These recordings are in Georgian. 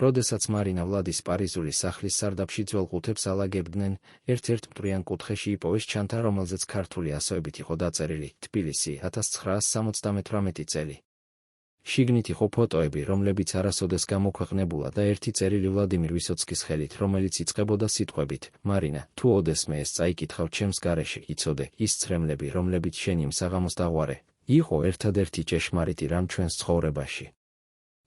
როდესაც მარინა ვლადის პარიზული სახლის სარდაფში ძველ ყუთებს ალაგებდნენ, ერთ-ერთ მტვრიან კუთხეში იპოვეს ჩანთა, რომელზეც ქართული ასოებით იყო დაწერილი „თბილისი 1978 წელი“. შიგნით იყო ფოტოები, რომლებიც არასოდეს გამოქვეყნებულა და ერთი წერილი ვლადიმირ ვისოცკის ხელით, რომელიც იწყებოდა სიტყვებით „მარინა, თუ ოდესმე ეს წაიკითხავ ჩემს გარეშე, იცოდე, ის ცრემლები, რომლებიც შენ იმ საღამოს დაღვარე, იყო ერთადერთი ჭეშმარიტი რამ ჩვენს ცხოვრებაში“.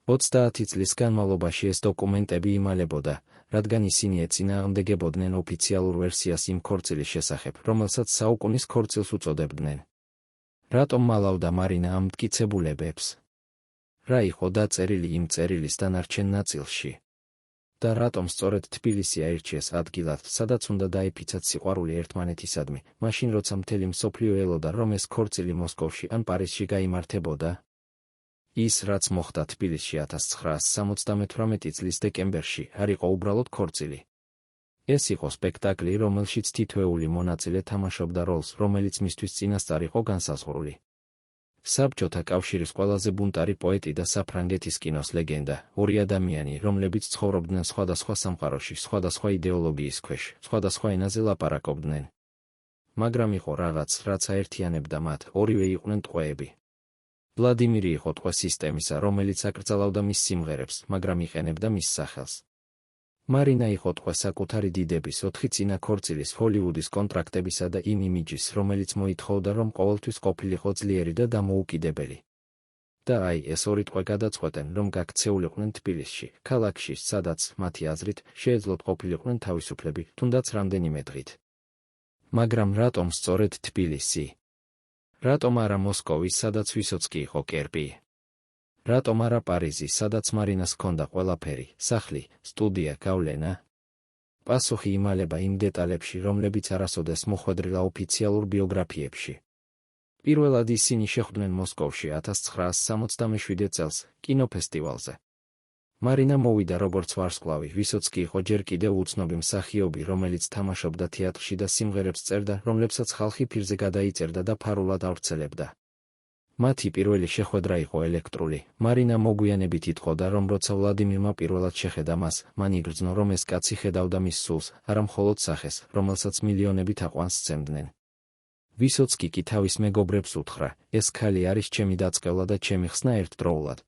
30 წლის განმავლობაში ეს დოკუმენტები იმალებოდა, რადგან ისინი ეწინააღმდეგებოდნენ ოფიციალურ ვერსიას იმ ქორწილის შესახებ, რომელსაც საუკუნის ქორწილს უწოდებდნენ. რატომ მალავდა მარინა ამ მტკიცებულებებს? რა იყო დაწერილი იმ წერილის დანარჩენ ნაწილში? და რატომ სწორედ თბილისი აირჩიეს ადგილად, სადაც უნდა დაეფიცათ სიყვარული ერთმანეთისადმი, მაშინ როცა მთელი მსოფლიო ელოდა, რომ ეს ქორწილი მოსკოვში ან პარიზში გაიმართებოდა? ის, რაც მოხდა თბილისში 1978 წლის დეკემბერში, არ იყო უბრალოდ ქორწილი. ეს იყო სპექტაკლი, რომელშიც თითოეული მონაწილე თამაშობდა როლს, რომელიც მისთვის წინასწარ იყო განსაზღვრული. საბჭოთა კავშირის ყველაზე ბუნტარი პოეტი და საფრანგეთის კინოს ლეგენდა, ორი ადამიანი, რომლებიც ცხოვრობდნენ სხვადასხვა სამყაროში, სხვადასხვა იდეოლოგიის ქვეშ, სხვადასხვა ენაზე ლაპარაკობდნენ. მაგრამ იყო რაღაც, რაც აერთიანებდა მათ, ორივე იყვნენ ტყვეები. ვლადიმირი იყო ტყვე სისტემისა, რომელიც აკრძალავდა მის სიმღერებს, მაგრამ იყენებდა მის სახელს. მარინა იყო ტყვე საკუთარი დიდების, 4 წინა ქორწილის, ჰოლივუდის კონტრაქტებისა და იმ იმიჯის, რომელიც მოითხოვდა, რომ ყოველთვის ყოფილიყო ძლიერი და დამოუკიდებელი. და აი, ეს ორი ტყვე გადაწყვეტენ, რომ გაქცეულიყვნენ თბილისში, ქალაქში, სადაც, მათი აზრით, შეეძლოთ ყოფილიყვნენ თავისუფლები, თუნდაც რამდენიმე დღით. მაგრამ რატომ სწორედ თბილისი? რატომ არა მოსკოვი, სადაც ვისოცკი იყო კერპი? რატომ არა პარიზი, სადაც მარინას ჰქონდა ყველაფერი, სახლი, სტუდია, გავლენა? პასუხი იმალება იმ დეტალებში, რომლებიც არასოდეს მოხვედრილა ოფიციალურ ბიოგრაფიებში. პირველად ისინი შეხვდნენ მოსკოვში 1967 წელს, კინოფესტივალზე. მარინა მოვიდა როგორც ვარსკვლავი, ვისოცკი იყო ჯერ კიდევ უცნობი მსახიობი, რომელიც თამაშობდა თეატრში და სიმღერებს წერდა, რომლებსაც ხალხი ფირზე გადაიწერდა და ფარულად ავრცელებდა. მათი პირველი შეხვედრა იყო ელექტრული. მარინა მოგვიანებით იტყოდა, რომ როცა ვლადიმირმა პირველად შეხედა მას, მან იგრძნო, რომ ეს კაცი ხედავდა მის სულს, არა მხოლოდ სახეს, რომელსაც მილიონები თაყვანს სცემდნენ. ვისოცკი კი თავის მეგობრებს უთხრა, ეს ქალი არის ჩემი დაწყევლა და ჩემი ხსნა ერთდროულად.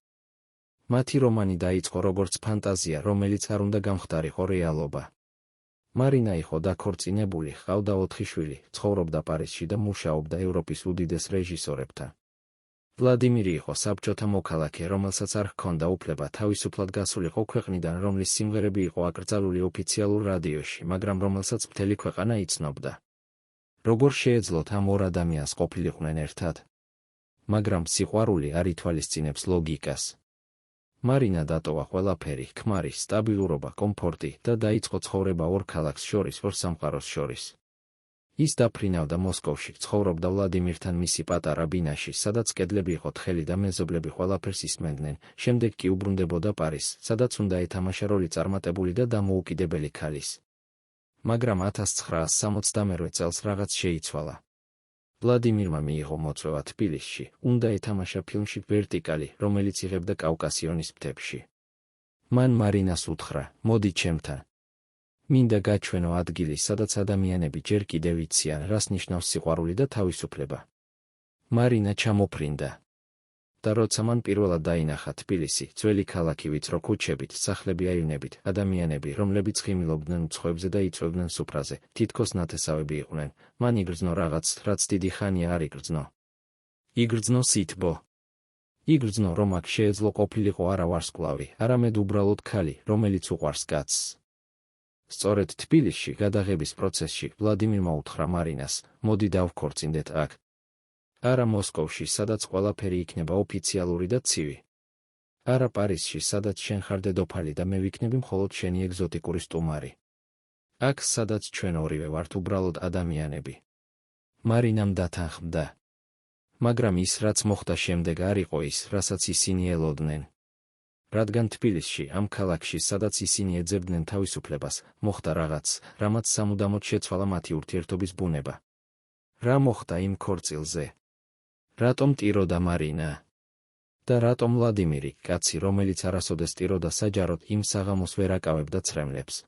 მათი რომანი დაიწყო როგორც ფანტაზია, რომელიც არ უნდა გამხდარიყო რეალობა. მარინა იყო დაქორწინებული, ჰყავდა 4 შვილი, ცხოვრობდა პარიზში და მუშაობდა ევროპის უდიდეს რეჟისორებთან. ვლადიმირი იყო საბჭოთა მოქალაქე, რომელსაც არ ჰქონდა უფლება თავისუფლად გასულიყო ქვეყნიდან, რომლის სიმღერები იყო აკრძალული ოფიციალურ რადიოში, მაგრამ რომელსაც მთელი ქვეყანა იცნობდა. როგორ შეეძლოთ ამ ორ ადამიანს ყოფილიყვნენ ერთად? მაგრამ სიყვარული არ ითვალისწინებს ლოგიკას. მარინა დატოვა ყველაფერი, ქმარი, სტაბილურობა, კომფორტი და დაიწყო ცხოვრება ორ ქალაქს შორის, ორ სამყაროს შორის. ის დაფრინავდა მოსკოვში, ცხოვრობდა ვლადიმირთან მისი პატარა ბინაში, სადაც კედლები იყო თხელი და მეზობლები ყველაფერს ისმენდნენ, შემდეგ კი უბრუნდებოდა პარიზს, სადაც უნდა ეთამაშა როლი წარმატებული და დამოუკიდებელი ქალის. მაგრამ 1972 წელს რაღაც შეიცვალა. ვლადიმირმა მიიღო მოწვევა თბილისში, უნდა ეთამაშა ფილმში „ვერტიკალი“, რომელიც იღებდა კავკასიონის მთებში. მან მარინას უთხრა, მოდი ჩემთან. მინდა გაჩვენო ადგილი, სადაც ადამიანები ჯერ კიდევ იციან, რას ნიშნავს სიყვარული და თავისუფლება. მარინა ჩამოფრინდა. და როცა მან პირველად დაინახა თბილისი, ძველი ქალაქი, ვიწრო ქუჩებით, სახლები აივნებით, ადამიანები, რომლებიც ხიმილობდნენ უცხოებზე და იწვევდნენ სუფრაზე, თითქოს ნათესავები იყვნენ, მან იგრძნო რაღაც, რაც დიდი ხანია არ იგრძნო. იგრძნო სითბო. იგრძნო, რომ აქ შეეძლო ყოფილიყო არა ვარსკვლავი, არამედ უბრალოდ ქალი, რომელიც უყვარს კაცს. სწორედ თბილისში, გადაღების პროცესში, ვლადიმირმა უთხრა მარინას, მოდი დავქორწინდეთ აქ. არა მოსკოვში, სადაც ყველაფერი იქნება ოფიციალური და ცივი. არა პარიზში, სადაც შენ ხარ დედოფალი და მე ვიქნები მხოლოდ შენი ეგზოტიკური სტუმარი. აქ, სადაც ჩვენ ორივე ვართ უბრალოდ ადამიანები. მარინამ დათანხმდა. მაგრამ ის, რაც მოხდა შემდეგ, არ იყო ის, რასაც ისინი ელოდნენ. რადგან თბილისში, ამ ქალაქში, სადაც ისინი ეძებდნენ თავისუფლებას, მოხდა რაღაც, რამაც სამუდამოდ შეცვალა მათი ურთიერთობის ბუნება. რა მოხდა იმ ქორწილზე? რატომ ტიროდა მარინა? და რატომ ვლადიმირი, კაცი, რომელიც არასოდეს ტიროდა საჯაროდ, იმ საღამოს ვერ აკავებდა ცრემლებს.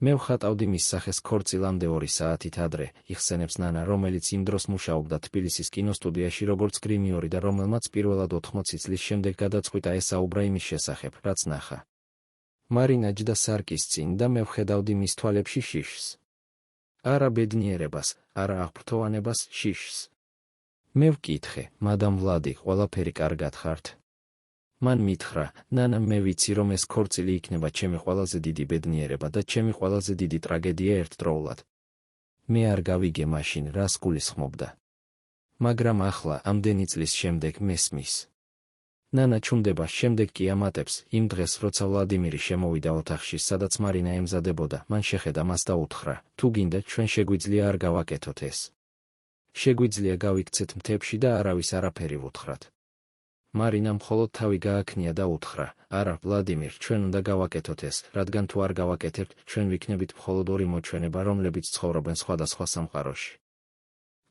მე ვხატავდი მის სახეს ქორწილამდე 2 საათით ადრე, იხსენებს ნანა, რომელიც იმ დროს მუშაობდა თბილისის კინოსტუდიაში როგორც გრიმიორი და რომელმაც პირველად 80 წლის შემდეგ გადაწყვიტა ესაუბრა იმის შესახებ, რაც ნახა. მარინა ჯდა სარკის წინ და მე ვხედავდი მის თვალებში შიშს. არა ბედნიერებას, არა აღფრთოვანებას, შიშს. მე ვკითხე, მადამ ვლადი, ყველაფერი კარგად ხართ? მან მითხრა, ნანა, მე ვიცი, რომ ეს ქორწილი იქნება ჩემი ყველაზე დიდი ბედნიერება და ჩემი ყველაზე დიდი ტრაგედია ერთდროულად. მე არ გავიგე მაშინ, რას გულისხმობდა. მაგრამ ახლა, ამდენი წლის შემდეგ მესმის. ნანა ჩუნდება, შემდეგ კი ამატებს, იმ დღეს, როცა ვლადიმირი შემოვიდა ოთახში, სადაც მარინა ემზადებოდა, მან შეხედა მას და უთხრა, თუ გინდა, ჩვენ შეგვიძლია არ გავაკეთოთ ეს. შეგვიძლია გავიქცეთ მთებში და არავის არაფერი ვუთხრათ. მარინამ მხოლოდ თავი გააქნია და უთხრა, არა, ვლადიმირ, ჩვენ უნდა გავაკეთოთ ეს, რადგან თუ არ გავაკეთებთ, ჩვენ ვიქნებით მხოლოდ 2 მოჩვენება, რომლებიც ცხოვრობენ სხვადასხვა სამყაროში.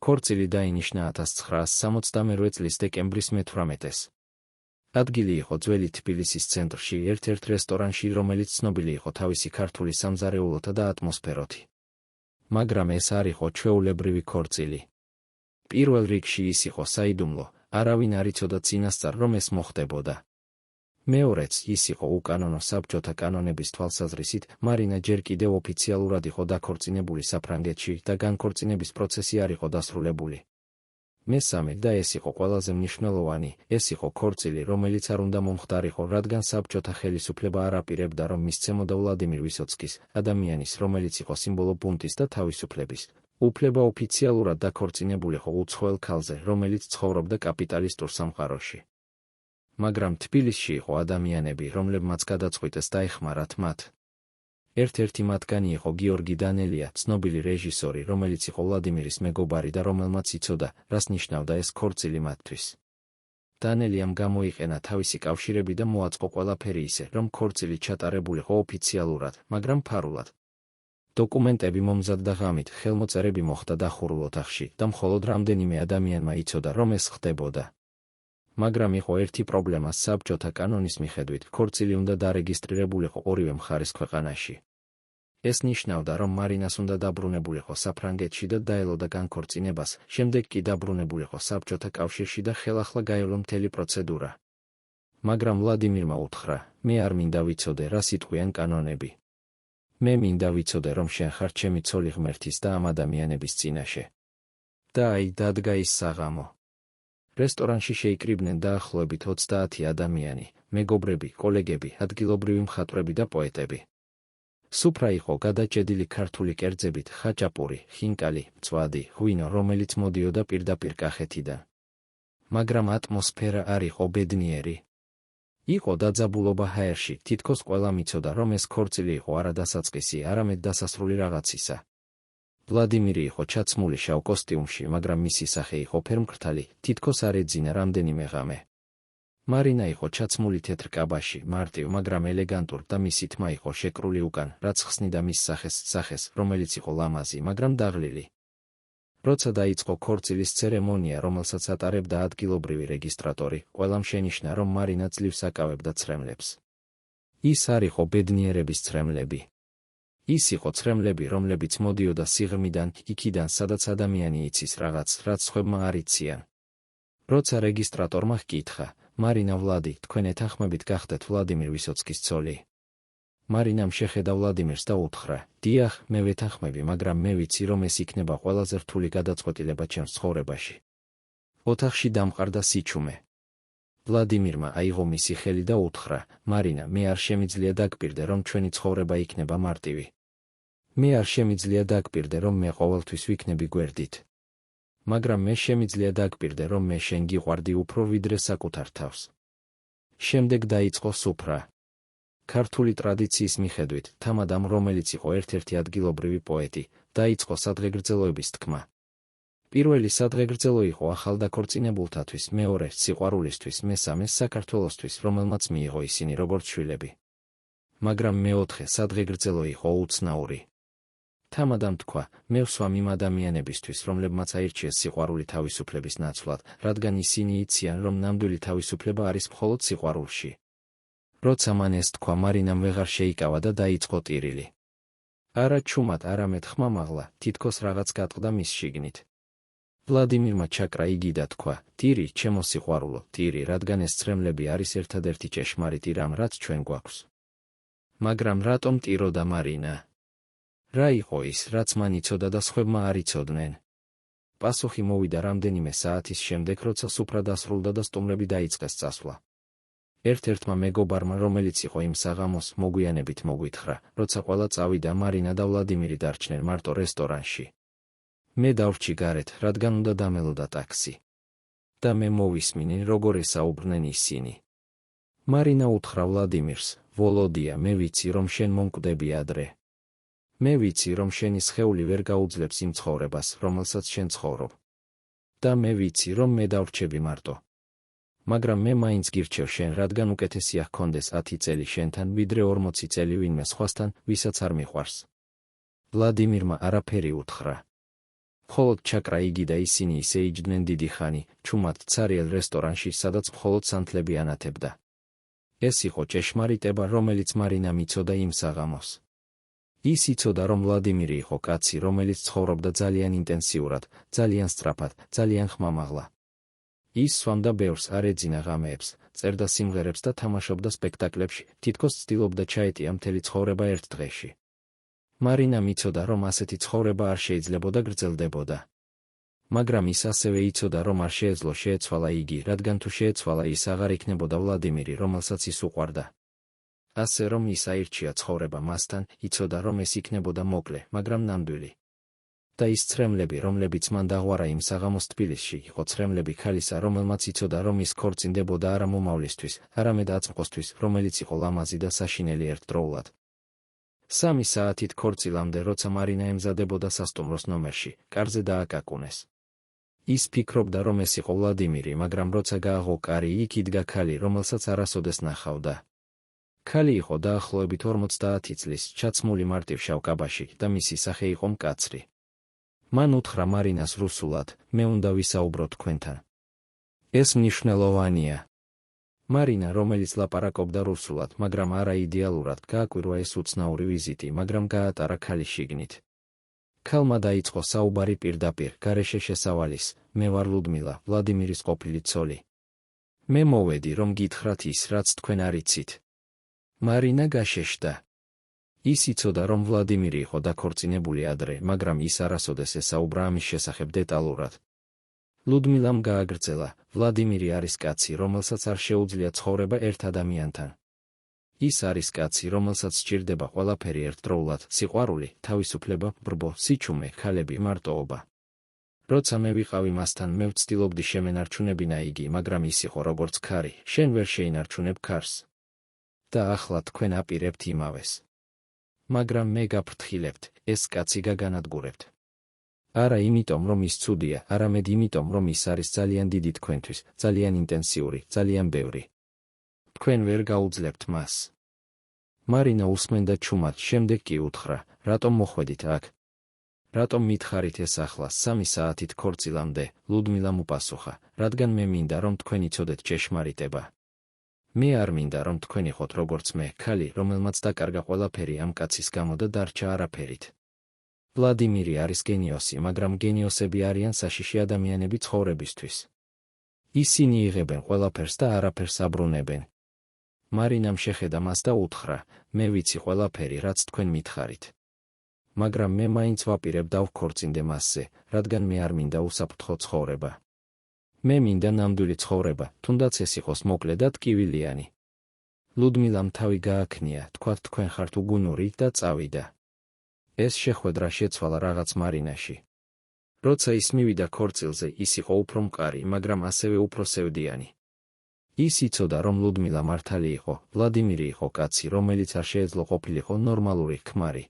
ქორწილი დაინიშნა 1968 წლის დეკემბრის მე-18-ს. ადგილი იყო ძველი თბილისის ცენტრში, ერთ-ერთ რესტორანში, რომელიც ცნობილი იყო თავისი ქართული სამზარეულოთა და ატმოსფეროთი. მაგრამ ეს არ იყო ჩვეულებრივი ქორწილი. პირველ რიგში ის იყო საიდუმლო, არავინ არ იცოდა წინასწარ, რომ ეს მოხდებოდა. მეორეც, ის იყო უკანონო საბჭოთა კანონების თვალსაზრისით, მარინა ჯერ კიდევ ოფიციალურად იყო დაქორწინებული საფრანგეთში და განქორწინების პროცესი არ იყო დასრულებული. მესამე და ეს იყო ყველაზე მნიშვნელოვანი, ეს იყო ქორწილი, რომელიც არ უნდა მომხდარიყო, რადგან საბჭოთა ხელისუფლება არ აპირებდა, რომ მისცემოდა ვლადიმირ ვისოცკის, ადამიანის, რომელიც იყო სიმბოლო ბუნტის და თავისუფლების, უფლება ოფიციალურად დაქორწინებულიყო უცხოელ ქალზე, რომელიც ცხოვრობდა კაპიტალისტურ სამყაროში. მაგრამ თბილისში იყო ადამიანები, რომლებმაც გადაწყვიტეს დაეხმარათ მათ. ერთ-ერთი მათგანი იყო გიორგი დანელია, ცნობილი რეჟისორი, რომელიც იყო ვლადიმირის მეგობარი და რომელმაც იცოდა, რას ნიშნავდა ეს ქორწილი მათთვის. დანელიამ გამოიყენა თავისი კავშირები და მოაწყო ყველაფერი ისე, რომ ქორწილი ჩატარებულიყო ოფიციალურად, მაგრამ ფარულად. დოკუმენტები მომზადდა ღამით, ხელმოწერები მოხდა დახურულ ოთახში და მხოლოდ რამდენიმე ადამიანმა იცოდა, რომ ეს ხდებოდა. მაგრამ იყო ერთი პრობლემა, საბჭოთა კანონის მიხედვით, ქორწილი უნდა დარეგისტრირებულიყო 2 მხარის ქვეყანაში. ეს ნიშნავდა, რომ მარინას უნდა დაბრუნებულიყო საფრანგეთში და დაელოდა განქორწინებას, შემდეგ კი დაბრუნებულიყო საბჭოთა კავშირში და ხელახლა გაევლო მთელი პროცედურა. მაგრამ ვლადიმირმა უთხრა, მე არ მინდა ვიცოდე, რა სიტყვიან კანონები. მე მინდა ვიცოდე, რომ შენ ხარ ჩემი ცოლი ღმერთის და ამ ადამიანების წინაშე. და აი, დადგა ის საღამო. რესტორანში შეიკრიბნენ დაახლოებით 30 ადამიანი, მეგობრები, კოლეგები, ადგილობრივი მხატვრები და პოეტები. სუფრა იყო გადაჭედილი ქართული კერძებით, ხაჭაპური, ხინკალი, მწვადი, ღვინო, რომელიც მოდიოდა პირდაპირ კახეთიდან. მაგრამ ატმოსფერა არ იყო ბედნიერი. იყო დაძაბულობა ჰაერში, თითქოს ყველამ იცოდა, რომ ეს ქორწილი იყო არა დასაწყისი, არამედ დასასრული რაღაცისა. ვლადიმირი იყო ჩაცმული შავ კოსტიუმში, მაგრამ მისი სახე იყო ფერმკრთალი, თითქოს არ ეძინა რამდენიმე ღამე. მარინა იყო ჩაცმული თეთრ კაბაში, მარტივ, მაგრამ ელეგანტურ და მისი თმა იყო შეკრული უკან, რაც ხსნიდა მის სახეს, რომელიც იყო ლამაზი, მაგრამ დაღლილი. როცა დაიწყო ქორწილის ცერემონია, რომელსაც ატარებდა ადგილობრივი რეგისტრატორი, ყველამ შენიშნა, რომ მარინა ძლივს აკავებდა ცრემლებს. ის არ იყო ბედნიერების ცრემლები. ის იყო ცრემლები, რომლებიც მოდიოდა სიღრმიდან, იქიდან, სადაც ადამიანი იცის რაღაც, რაც სხვებმა არ იციან. როცა რეგისტრატორმა ჰკითხა, მარინა, ვლადი, თქვენ ეთანხმებით გახდეთ ვლადიმირ ვისოცკის ცოლი? მარინამ შეხედა ვლადიმირს და უთხრა, დიახ, მე ვეთანხმები, მაგრამ მე ვიცი, რომ ეს იქნება ყველაზე რთული გადაწყვეტილება ჩემს ცხოვრებაში. ოთახში დამყარდა სიჩუმე. ვლადიმირმა აიღო მისი ხელი და უთხრა, მარინა, მე არ შემიძლია დაგპირდე, რომ ჩვენი ცხოვრება იქნება მარტივი. მე არ შემიძლია დაგპირდე, რომ მე ყოველთვის ვიქნები გვერდით. მაგრამ მე შემიძლია დაგპირდე, რომ მე შენ გიყვარდი უფრო ვიდრე საკუთარ თავს. შემდეგ დაიწყო სუფრა. ქართული ტრადიციის მიხედვით, თამადამ, რომელიც იყო ერთ-ერთი ადგილობრივი პოეტი, დაიწყო სადღეგრძელოების თქმა. პირველი სადღეგრძელო იყო ახალდაქორწინებულთათვის, მეორე სიყვარულისთვის, მესამე საქართველოსთვის, რომელმაც მიიღო ისინი როგორც შვილები. მაგრამ მეოთხე სადღეგრძელო იყო უცნაური. თამადამ თქვა, მე ვსვამ იმ ადამიანებისთვის, რომლებმაც აირჩიეს სიყვარული თავისუფლების ნაცვლად, რადგან ისინი იციან, რომ ნამდვილი თავისუფლება არის მხოლოდ სიყვარულში. როცა მან ეს თქვა, მარინამ ვეღარ შეიკავა და დაიწყო ტირილი. არა ჩუმად, არამედ ხმამაღლა, თითქოს რაღაც გატყდა მის შიგნით. ვლადიმირმა ჩაკრა იგი და თქვა, ტირი, ჩემო სიყვარულო, ტირი, რადგან ეს ცრემლები არის ერთადერთი ჭეშმარიტი რამ, რაც ჩვენ გვაქვს. მაგრამ რატომ ტიროდა მარინა? რა იყო ის, რაც მან იცოდა და სხვებმა არ იცოდნენ? პასუხი მოვიდა რამდენიმე საათის შემდეგ, როცა სუფრა დასრულდა და სტუმრები დაიწყეს წასვლა. ერთ-ერთმა მეგობარმა, რომელიც იყო იმ საღამოს, მოგვიანებით მოგვითხრა, როცა ყველა წავიდა, მარინა და ვლადიმირი დარჩნენ მარტო რესტორანში. მე დავრჩი გარეთ, რადგან უნდა დამელოდა ტაქსი. და მე მოვისმინე, როგორ ესაუბრნენ ისინი. მარინა უთხრა ვლადიმირს, ვოლოდია, მე ვიცი, რომ შენ მომკვდები ადრე. მე ვიცი, რომ შენი სხეული ვერ გაუძლებს იმ ცხოვრებას, რომელსაც შენ ცხოვრობ. და მე ვიცი, რომ მე დავრჩები მარტო. მაგრამ მე მაინც გირჩევ შენ, რადგან უკეთესია ჰქონდეს 10 წელი შენთან, ვიდრე 40 წელი ვინმე სხვასთან, ვისაც არ მიყვარს. ვლადიმირმა არაფერი უთხრა. მხოლოდ ჩაკრა იგი და ისინი ისე იჯდნენ დიდი ხანი, ჩუმად ცარიელ რესტორანში, სადაც მხოლოდ სანთლები ანათებდა. ეს იყო ჭეშმარიტება, რომელიც მარინამ იცოდა იმ საღამოს. ის იცოდა, რომ ვლადიმირი იყო კაცი, რომელიც ცხოვრობდა ძალიან ინტენსიურად, ძალიან სწრაფად, ძალიან ხმამაღლა. ის სვამდა ბევრს, არ ეძინა ღამეებს, წერდა სიმღერებს და თამაშობდა სპექტაკლებში, თითქოს ცდილობდა ჩაეტია მთელი ცხოვრება ერთ დღეში. მარინამ იცოდა, რომ ასეთი ცხოვრება არ შეიძლებოდა გრძელდებოდა. მაგრამ ის ასევე იცოდა, რომ არ შეეძლო შეეცვალა იგი, რადგან თუ შეეცვალა, ის აღარ იქნებოდა ვლადიმირი, რომელსაც ის უყვარდა. ასე რომ ის აირჩია ცხოვრება მასთან, იცოდა, რომ ეს იქნებოდა მოკლე, მაგრამ ნამდვილი. და ის ცრემლები, რომლებიც მან დაღვარა იმ საღამოს თბილისში, იყო ცრემლები ქალისა, რომელმაც იცოდა, რომ ის ქორწინდებოდა არა მომავლისთვის, არამედ აწმყოსთვის, რომელიც იყო ლამაზი და საშინელი ერთდროულად. 3 საათით ქორწილამდე, როცა მარინა ემზადებოდა სასტუმროს ნომერში, კარზე დააკაკუნეს. ის ფიქრობდა, რომ ეს იყო ვლადიმირი, მაგრამ როცა გააღო კარი, იქ იდგა ქალი, რომელსაც არასოდეს ნახავდა. ქალი იყო დაახლოებით 50 წლის, ჩაცმული მარტივ-შავ კაბაში და მისი სახე იყო მკაცრი. მან უთხრა მარინას რუსულად, მე უნდა ვისაუბრო თქვენთან. ეს მნიშვნელოვანია. მარინა, რომელიც ლაპარაკობდა რუსულად, მაგრამ არა იდეალურად, გააკვირვა ეს უცნაური ვიზიტი, მაგრამ გაატარა ქალის შიგნით. ქალმა დაიწყო საუბარი პირდაპირ, გარეშე შესავალის, მე ვარ ლუდმილა, ვლადიმირის ყოფილი ცოლი. მე მოვედი, რომ გითხრათ ის, რაც თქვენ არ იცით. მარინა გაშეშდა. ის იცოდა, რომ ვლადიმირი იყო დაქორწინებული ადრე, მაგრამ ის არასოდეს ესაუბრა ამის შესახებ დეტალურად. ლუდმილამ გააგრძელა, ვლადიმირი არის კაცი, რომელსაც არ შეუძლია ცხოვრება ერთ ადამიანთან. ის არის კაცი, რომელსაც სჭირდება ყველაფერი ერთდროულად, სიყვარული, თავისუფლება, ბრბო, სიჩუმე, ქალები, მარტოობა. როცა მე ვიყავი მასთან, მე ვცდილობდი შემენარჩუნებინა იგი, მაგრამ ის იყო როგორც ქარი, შენ ვერ შეინარჩუნებ ქარს. და ახლა თქვენ აპირებთ იმავეს. მაგრამ მე გაფრთხილებთ, ეს კაცი გაგანადგურებთ. არა იმიტომ, რომ ის ცუდია, არამედ იმიტომ, რომ ის არის ძალიან დიდი თქვენთვის, ძალიან ინტენსიური, ძალიან ბევრი. თქვენ ვერ გაუძლებთ მას. მარინა უსმენდა ჩუმად, შემდეგ კი უთხრა, რატომ მოხვედით აქ? რატომ მითხარით ეს ახლა 3 საათით ქორწილამდე? ლუდმილამ უპასუხა, რადგან მე მინდა, რომ თქვენ იცოდეთ ჭეშმარიტება. მე არ მინდა, რომ თქვენ იყოთ როგორც მე, ქალი, რომელმაც დაკარგა ყველაფერი ამ კაცის გამო და დარჩა არაფერით. ვლადიმირი არის გენიოსი, მაგრამ გენიოსები არიან საშიში ადამიანები ცხოვრებისთვის. ისინი იღებენ ყველაფერს და არაფერს აბრუნებენ. მარინამ შეხედა მას და უთხრა, მე ვიცი ყველაფერი, რაც თქვენ მითხარით. მაგრამ მე მაინც ვაპირებ დავქორწინდე მასზე, რადგან მე არ მინდა უსაფრთხო ცხოვრება. მე მინდა ნამდვილი ცხოვრება, თუნდაც ეს იყოს მოკლე და ტკივილიანი. ლუდმილამ თავი გააქნია, თქვა თქვენ ხართ უგუნური და წავიდა. ეს შეხვედრა შეცვალა რაღაც მარინაში. როცა ის მივიდა ქორწილზე, ის იყო უფრო მყარი, მაგრამ ასევე უფრო სევდიანი. ის იცოდა, რომ ლუდმილა მართალი იყო, ვლადიმირი იყო კაცი, რომელიც არ შეეძლო ყოფილიყო ნორმალური ქმარი.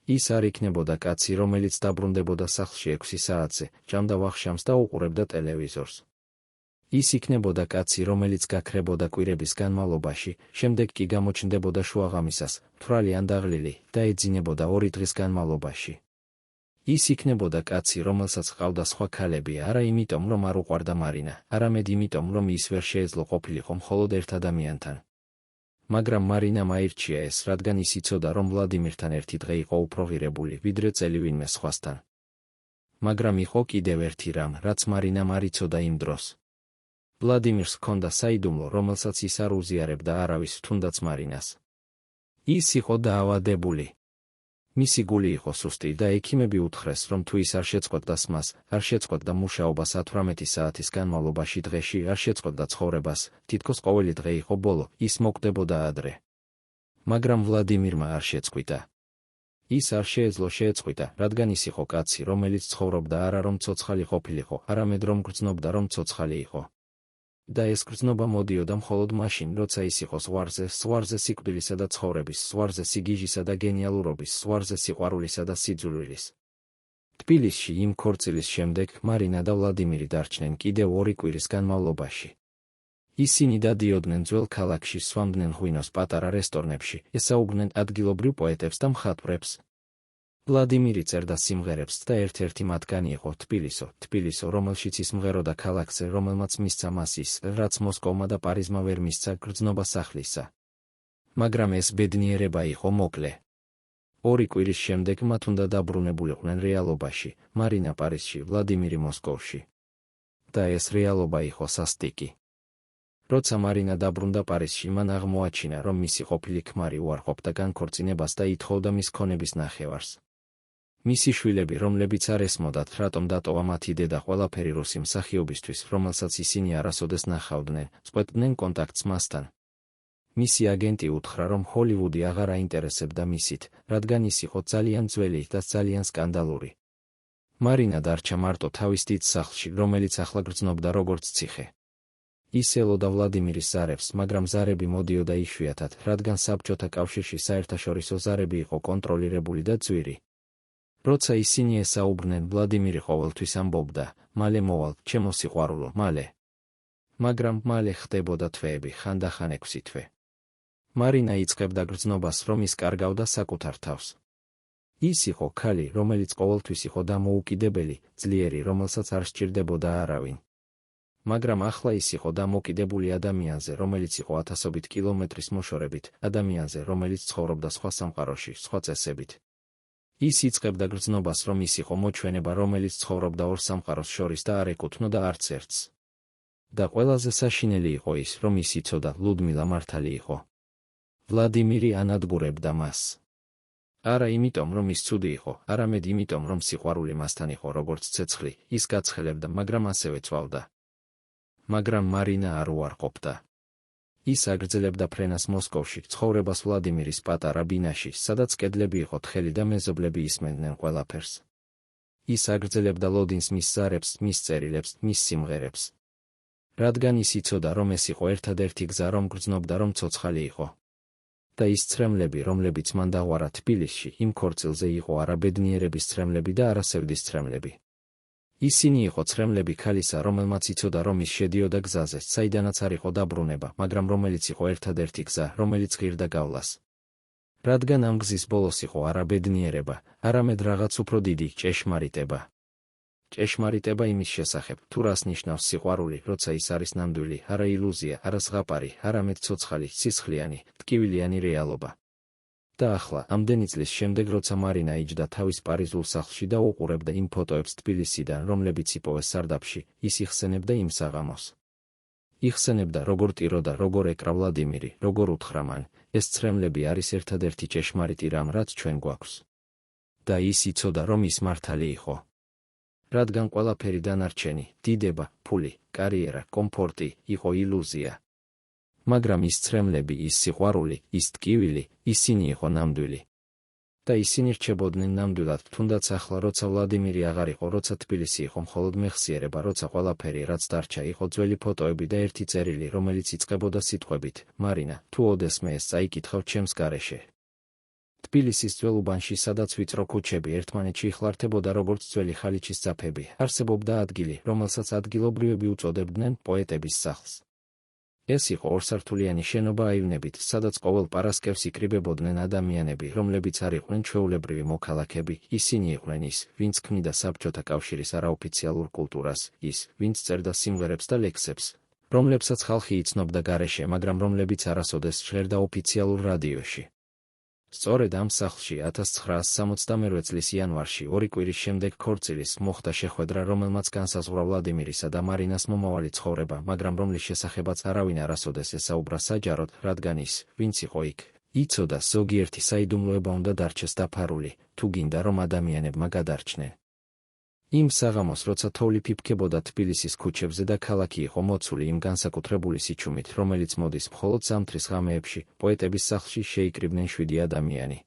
ის არ იქნებოდა კაცი, რომელიც დაბრუნდებოდა სახლში 6 საათზე, ჭამდა ვახშამს და უყურებდა ტელევიზორს. ის იქნებოდა კაცი, რომელიც გაქრებოდა კვირების განმავლობაში, შემდეგ კი გამოჩნდებოდა შუაღამისას, მთვრალი ან დაღლილი და ეძინებოდა 2 დღის განმავლობაში. ის იქნებოდა კაცი, რომელსაც ჰყავდა სხვა ქალები, არა იმიტომ, რომ არ უყვარდა მარინა, არამედ იმიტომ, რომ ის ვერ შეეძლო ყოფილიყო მხოლოდ ერთ ადამიანთან. მაგრამ მარინამ აირჩია ეს, რადგან ის იცოდა, რომ ვლადიმირთან ერთი დღე იყო უფრო ღირებული, ვიდრე წელი ვინმე სხვასთან. მაგრამ იყო კიდევ ერთი რამ, რაც მარინამ არ იცოდა იმ დროს. ვლადიმირს ჰქონდა საიდუმლო, რომელსაც ის არ უზიარებდა არავის, თუნდაც მარინას. ის იყო დაავადებული. მისი გული იყო სუსტი და ექიმები უთხრეს, რომ თუ ის არ შეწყვეტდა სმას, არ შეწყვეტდა მუშაობას 18 საათის განმავლობაში დღეში, არ შეწყვეტდა ცხოვრებას, თითქოს ყოველი დღე იყო ბოლო, ის მოკვდებოდა ადრე. მაგრამ ვლადიმირმა არ შეწყვიტა. ის არ შეეძლო შეეწყვიტა, რადგან ის იყო კაცი, რომელიც ცხოვრობდა არა რომ ცოცხალი ყოფილიყო, არამედ რომ გრძნობდა, რომ ცოცხალი იყო. და ეს გრძნობა მოდიოდა მხოლოდ მაშინ, როცა ის იყო ზღვარზე სიკვდილისა და ცხოვრების, ზღვარზე სიგიჟისა და გენიალურობის, ზღვარზე სიყვარულისა და სიძულვილის. თბილისში იმ ქორწილის შემდეგ მარინა და ვლადიმირი დარჩნენ კიდევ 2 კვირის განმავლობაში. ისინი დადიოდნენ ძველ ქალაქში, სვამდნენ ღვინოს პატარა რესტორნებში, ესაუბრნენ ადგილობრივ პოეტებს და მხატვრებს. ვლადიმირი წერდა სიმღერებს და ერთ-ერთი მათგანი იყო თბილისო, რომელშიც ის მღეროდა ქალაქზე, რომელმაც მისცა მას ის, რაც მოსკოვმა და პარიზმა ვერ მისცა, გრძნობა სახლისა. მაგრამ ეს ბედნიერება იყო მოკლე. 2 კვირის შემდეგ მათ უნდა დაბრუნებულიყვნენ რეალობაში, მარინა პარიზში, ვლადიმირი მოსკოვში. და ეს რეალობა იყო სასტიკი. როცა მარინა დაბრუნდა პარიზში, მან აღმოაჩინა, რომ მისი ყოფილი ქმარი უარყოფდა განქორწინებას და ითხოვდა მის ქონების ნახევარს. მისი შვილები, რომლებიც არ ესმოდათ, რატომ დატოვა მათი დედა ყველაფერი რუსი მსახიობისთვის, რომელსაც ისინი არასოდეს ნახავდნენ, წყვეტდნენ კონტაქტს მასთან. მისი აგენტი უთხრა, რომ ჰოლივუდი აღარ აინტერესებდა მისით, რადგან ის იყო ძალიან ძველი და ძალიან სკანდალური. მარინა დარჩა მარტო თავის დიდ სახლში, რომელიც ახლა გრძნობდა როგორც ციხე. ის ელოდა ვლადიმირის ზარებს, მაგრამ ზარები მოდიოდა იშვიათად, რადგან საბჭოთა კავშირში საერთაშორისო ზარები იყო კონტროლირებული და ძვირი. როცა ისინი ესაუბრნენ, ვლადიმირი ყოველთვის ამბობდა, მალე მოვალ, ჩემო სიყვარულო, მალე. მაგრამ მალე ხდებოდა თვეები, ხანდახან 6 თვე. მარინა იწყებდა გრძნობას, რომ ის კარგავდა საკუთარ თავს. ის იყო ქალი, რომელიც ყოველთვის იყო დამოუკიდებელი, ძლიერი, რომელსაც არ სჭირდებოდა არავინ. მაგრამ ახლა ის იყო დამოკიდებული ადამიანზე, რომელიც იყო 1000 კილომეტრის მოშორებით, ადამიანზე, რომელიც ცხოვრობდა სხვა სამყაროში, სხვა წესებით. ის იწყებდა გრძნობას, რომ ის იყო მოჩვენება, რომელიც ცხოვრობდა 2 სამყაროს შორის და არ ეკუთვნოდა არც ერთს. და ყველაზე საშინელი იყო ის, რომ ის იცოდა, ლუდმილა მართალი იყო. ვლადიმირი ანადგურებდა მას. არა იმიტომ, რომ ის ცუდი იყო, არამედ იმიტომ, რომ სიყვარული მასთან იყო როგორც ცეცხლი, ის გაცხელებდა, მაგრამ ასევე წვავდა. მაგრამ მარინა არ უარყოფდა. ის აგრძელებდა ფრენას მოსკოვში, ცხოვრებას ვლადიმირის პატარა ბინაში, სადაც კედლები იყო თხელი და მეზობლები ისმენდნენ ყველაფერს. ის აგრძელებდა ლოდინს მის ზარებს, მის წერილებს, მის სიმღერებს. რადგან ის იცოდა, რომ ეს იყო ერთადერთი გზა, რომ გრძნობდა, რომ ცოცხალი იყო. და ის ცრემლები, რომლებიც მან დაღვარა თბილისში, იმ ქორწილზე იყო არა ბედნიერების ცრემლები და არა სევდის ცრემლები. ისინი იყო ცრემლები ქალისა, რომელმაც იცოდა, რომ ის შედიოდა გზაზე, საიდანაც არ იყო დაბრუნება, მაგრამ რომელიც იყო ერთადერთი გზა, რომელიც ღირდა გავლას. რადგან ამ გზის ბოლოს იყო არა ბედნიერება, არამედ რაღაც უფრო დიდი ჭეშმარიტება. ჭეშმარიტება იმის შესახებ, თუ რას ნიშნავს სიყვარული, როცა ის არის ნამდვილი, არა ილუზია, არა ზღაპარი, არამედ ცოცხალი, სისხლიანი, ტკივილიანი რეალობა. და ახლა, ამდენი წლის შემდეგ, როცა მარინა იჯდა თავის პარიზულ სახლში და უყურებდა იმ ფოტოებს თბილისიდან, რომლებიც იპოვეს სარდაფში, ის იხსენებდა იმ საღამოს. იხსენებდა, როგორ ტიროდა, როგორ ეკრა ვლადიმირი, როგორ უთხრა მან, ეს ცრემლები არის ერთადერთი ჭეშმარიტი რამ, რაც ჩვენ გვაქვს. და ის იცოდა, რომ ის მართალი იყო. რადგან ყველაფერი დანარჩენი, დიდება, ფული, კარიერა, კომფორტი, იყო ილუზია. მაგრამ ის ცრემლები, ის სიყვარული, ის ტკივილი, ისინი იყო ნამდვილი. და ისინი რჩებოდნენ ნამდვილად, თუნდაც ახლა, როცა ვლადიმირი აღარ იყო, როცა თბილისი იყო მხოლოდ მეხსიერება, როცა ყველაფერი, რაც დარჩა, იყო ძველი ფოტოები და ერთი წერილი, რომელიც იწყებოდა სიტყვებით, მარინა, თუ ოდესმე ეს წაიკითხავ ჩემს გარეშე. თბილისის ძველ უბანში, სადაც ვიწრო ქუჩები ერთმანეთში იხლართებოდა როგორც ძველი ხალიჩის ძაფები, არსებობდა ადგილი, რომელსაც ადგილობრივები უწოდებდნენ პოეტების სახლს. ეს იყო ორსართულიანი შენობა აივნებით, სადაც ყოველ პარასკევს იკრიბებოდნენ ადამიანები, რომლებიც არ იყვნენ ჩვეულებრივი მოქალაქეები. ისინი იყვნენ ის, ვინც ქმნიდა საბჭოთა კავშირის არაოფიციალურ კულტურას, ის, ვინც წერდა სიმღერებს და ლექსებს, რომლებსაც ხალხი იცნობდა გარეშე, მაგრამ რომლებიც არასოდეს ჟღერდა ოფიციალურ რადიოში. სწორედ ამ სახლში 1968 წლის იანვარში, 2 კვირის შემდეგ ქორწილის, მოხდა შეხვედრა, რომელმაც განსაზღვრა ვლადიმირისა და მარინას მომავალი ცხოვრება, მაგრამ რომლის შესახებაც არავინ არასოდეს ესაუბრა საჯაროდ, რადგან ის, ვინც იყო იქ, იცოდა ზოგიერთი საიდუმლოება უნდა დარჩეს დაფარული, თუ გინდა რომ ადამიანებმა გადარჩნენ. იმ საღამოს, როცა თოვლი ფიფქებოდა თბილისის ქუჩებზე და ქალაქი იყო მოცული იმ განსაკუთრებული სიჩუმით, რომელიც მოდის მხოლოდ ზამთრის ღამეებში, პოეტების სახლში შეიკრიბნენ 7 ადამიანი.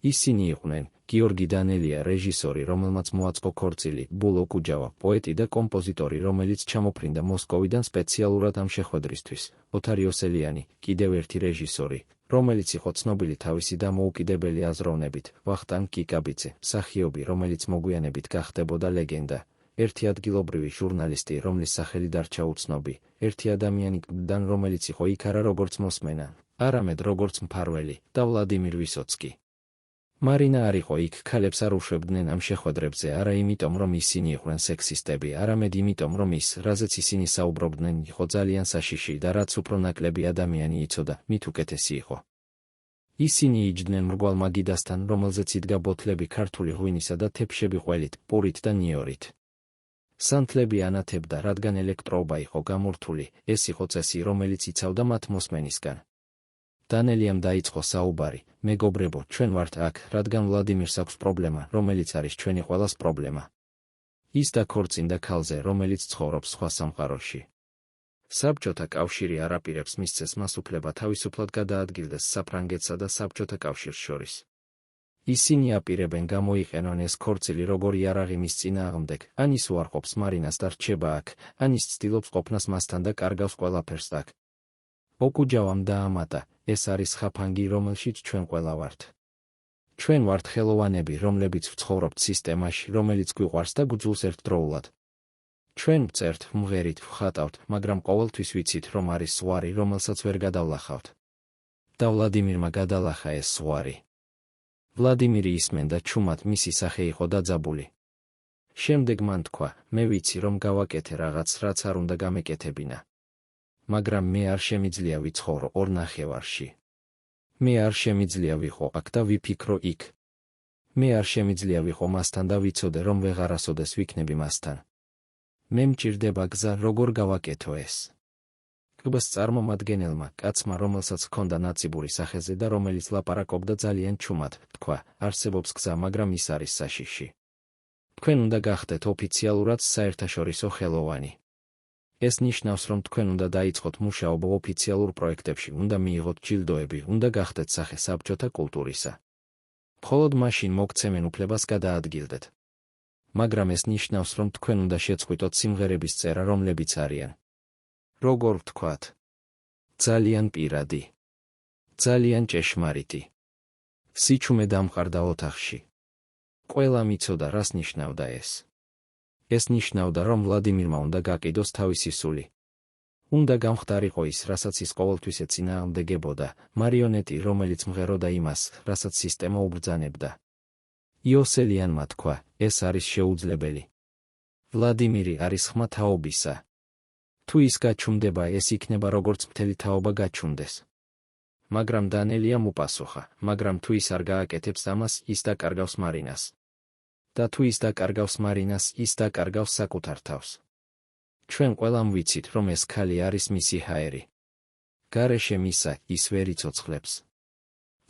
ისინი იყვნენ გიორგი დანელია, რეჟისორი, რომელმაც მოაწყო ქორწილი, ბულო კუჯავა, პოეტი და კომპოზიტორი, რომელიც ჩამოფრინდა მოსკოვიდან სპეციალურად ამ შეხვედრისთვის, ოთარ იოსელიანი, კიდევ ერთი რეჟისორი, რომელიც იყო ცნობილი თავისი დამოუკიდებელი აზროვნებით, ვახტანგ კიკაბიძე, მსახიობი, რომელიც მოგვიანებით გახდებოდა ლეგენდა, ერთი ადგილობრივი ჟურნალისტი, რომლის სახელი დარჩა უცნობი, ერთი ადამიანი კბ-დან, რომელიც იყო იქ არა როგორც მოსმენა, არამედ როგორც მფარველი, და ვლადიმირ ვისოცკი. მარინა არ იყო იქ, ქალებს არ უშვებდნენ ამ შეხვედრებზე, არა იმიტომ, რომ ისინი იყვნენ სექსისტები, არამედ იმიტომ, რომ ის, რაზეც ისინი საუბრობდნენ, იყო ძალიან საშიში და რაც უფრო ნაკლები ადამიანი იცოდა, მით უკეთესი იყო. ისინი იჯდნენ მრგვალ მაგიდასთან, რომელზეც იდგა ბოთლები ქართული ღვინისა და თეფშები ყველით, პურით და ნიორით. სანთლები ანათებდა, რადგან ელექტროობა იყო გამორთული, ეს იყო წესი, რომელიც იცავდა მათ მოსმენისგან. დანელიამ დაიწყო საუბარი, მეგობრებო, ჩვენ ვართ აქ, რადგან ვლადიმირს აქვს პრობლემა, რომელიც არის ჩვენი ყველას პრობლემა. ის დაქორწინდა ქალზე, რომელიც ცხოვრობს სხვა სამყაროში. საბჭოთა კავშირი არ აპირებს მისცეს მას უფლება თავისუფლად გადაადგილდეს საფრანგეთსა და საბჭოთა კავშირს შორის. ისინი აპირებენ გამოიყენონ ეს ქორწილი როგორ იარაღი მის წინააღმდეგ, ან ის უარყოფს მარინას და რჩება აქ, ან ის ცდილობს ყოფნას მასთან და კარგავს ყველაფერს აქ. ოკუჯავამ დაამატა, ეს არის ხაფანგი, რომელშიც ჩვენ ყველა ვართ. ჩვენ ვართ ხელოვანები, რომლებიც ვცხოვრობთ სისტემაში, რომელიც გვიყვარს და გვძულს ერთდროულად. ჩვენ ვწერთ, ვმღერით, ვხატავთ, მაგრამ ყოველთვის ვიცით, რომ არის ზღვარი, რომელსაც ვერ გადავლახავთ. და ვლადიმირმა გადალახა ეს ზღვარი. ვლადიმირი ისმენდა ჩუმად, მისი სახე იყო დაძაბული. შემდეგ მან თქვა, მე ვიცი, რომ გავაკეთე რაღაც, რაც არ უნდა გამეკეთებინა. მაგრამ მე არ შემიძლია ვიცხოვრო ორ ნახევარში. მე არ შემიძლია ვიყო აქ და ვიფიქრო იქ. მე არ შემიძლია ვიყო მასთან და ვიცოდე, რომ ვეღარასოდეს ვიქნები მასთან. მე მჭირდება გზა, როგორ გავაკეთო ეს. კბ-ს წარმომადგენელმა, კაცმა, რომელსაც ჰქონდა ნაციბური სახეზე და რომელიც ლაპარაკობდა ძალიან ჩუმად, თქვა, არსებობს გზა, მაგრამ ის არის საშიში. თქვენ უნდა გახდეთ ოფიციალურად საერთაშორისო ხელოვანი. ეს ნიშნავს, რომ თქვენ უნდა დაიწყოთ მუშაობა ოფიციალურ პროექტებში, უნდა მიიღოთ ჯილდოები, უნდა გახდეთ სახე საბჭოთა კულტურისა. მხოლოდ მაშინ მოგცემენ უფლებას გადაადგილდეთ. მაგრამ ეს ნიშნავს, რომ თქვენ უნდა შეწყვიტოთ სიმღერების წერა, რომლებიც არიან. როგორ ვთქვათ? ძალიან პირადი. ძალიან ჭეშმარიტი. სიჩუმე დამყარდა ოთახში. ყველამ იცოდა, რას ნიშნავდა ეს. ეს ნიშნავდა, რომ ვლადიმირმა უნდა გაკიდოს თავისი სული. უნდა გამხდარიყო ის, რასაც ის ყოველთვის ეწინააღმდეგებოდა, მარიონეტი, რომელიც მღეროდა იმას, რასაც სისტემა უბრძანებდა. იოსელიანმა თქვა, ეს არის შეუძლებელი. ვლადიმირი არის ხმა თაობისა. თუ ის გაჩუმდება, ეს იქნება როგორც მთელი თაობა გაჩუმდეს. მაგრამ დანელიამ უპასუხა, მაგრამ თუ ის არ გააკეთებს ამას, ის დაკარგავს მარინას. და თუ ის დაკარგავს მარინას, ის დაკარგავს საკუთარ თავს. ჩვენ ყველამ ვიცით, რომ ეს ქალი არის მისი ჰაერი. გარეშე მისა, ის ვერ იცოცხლებს.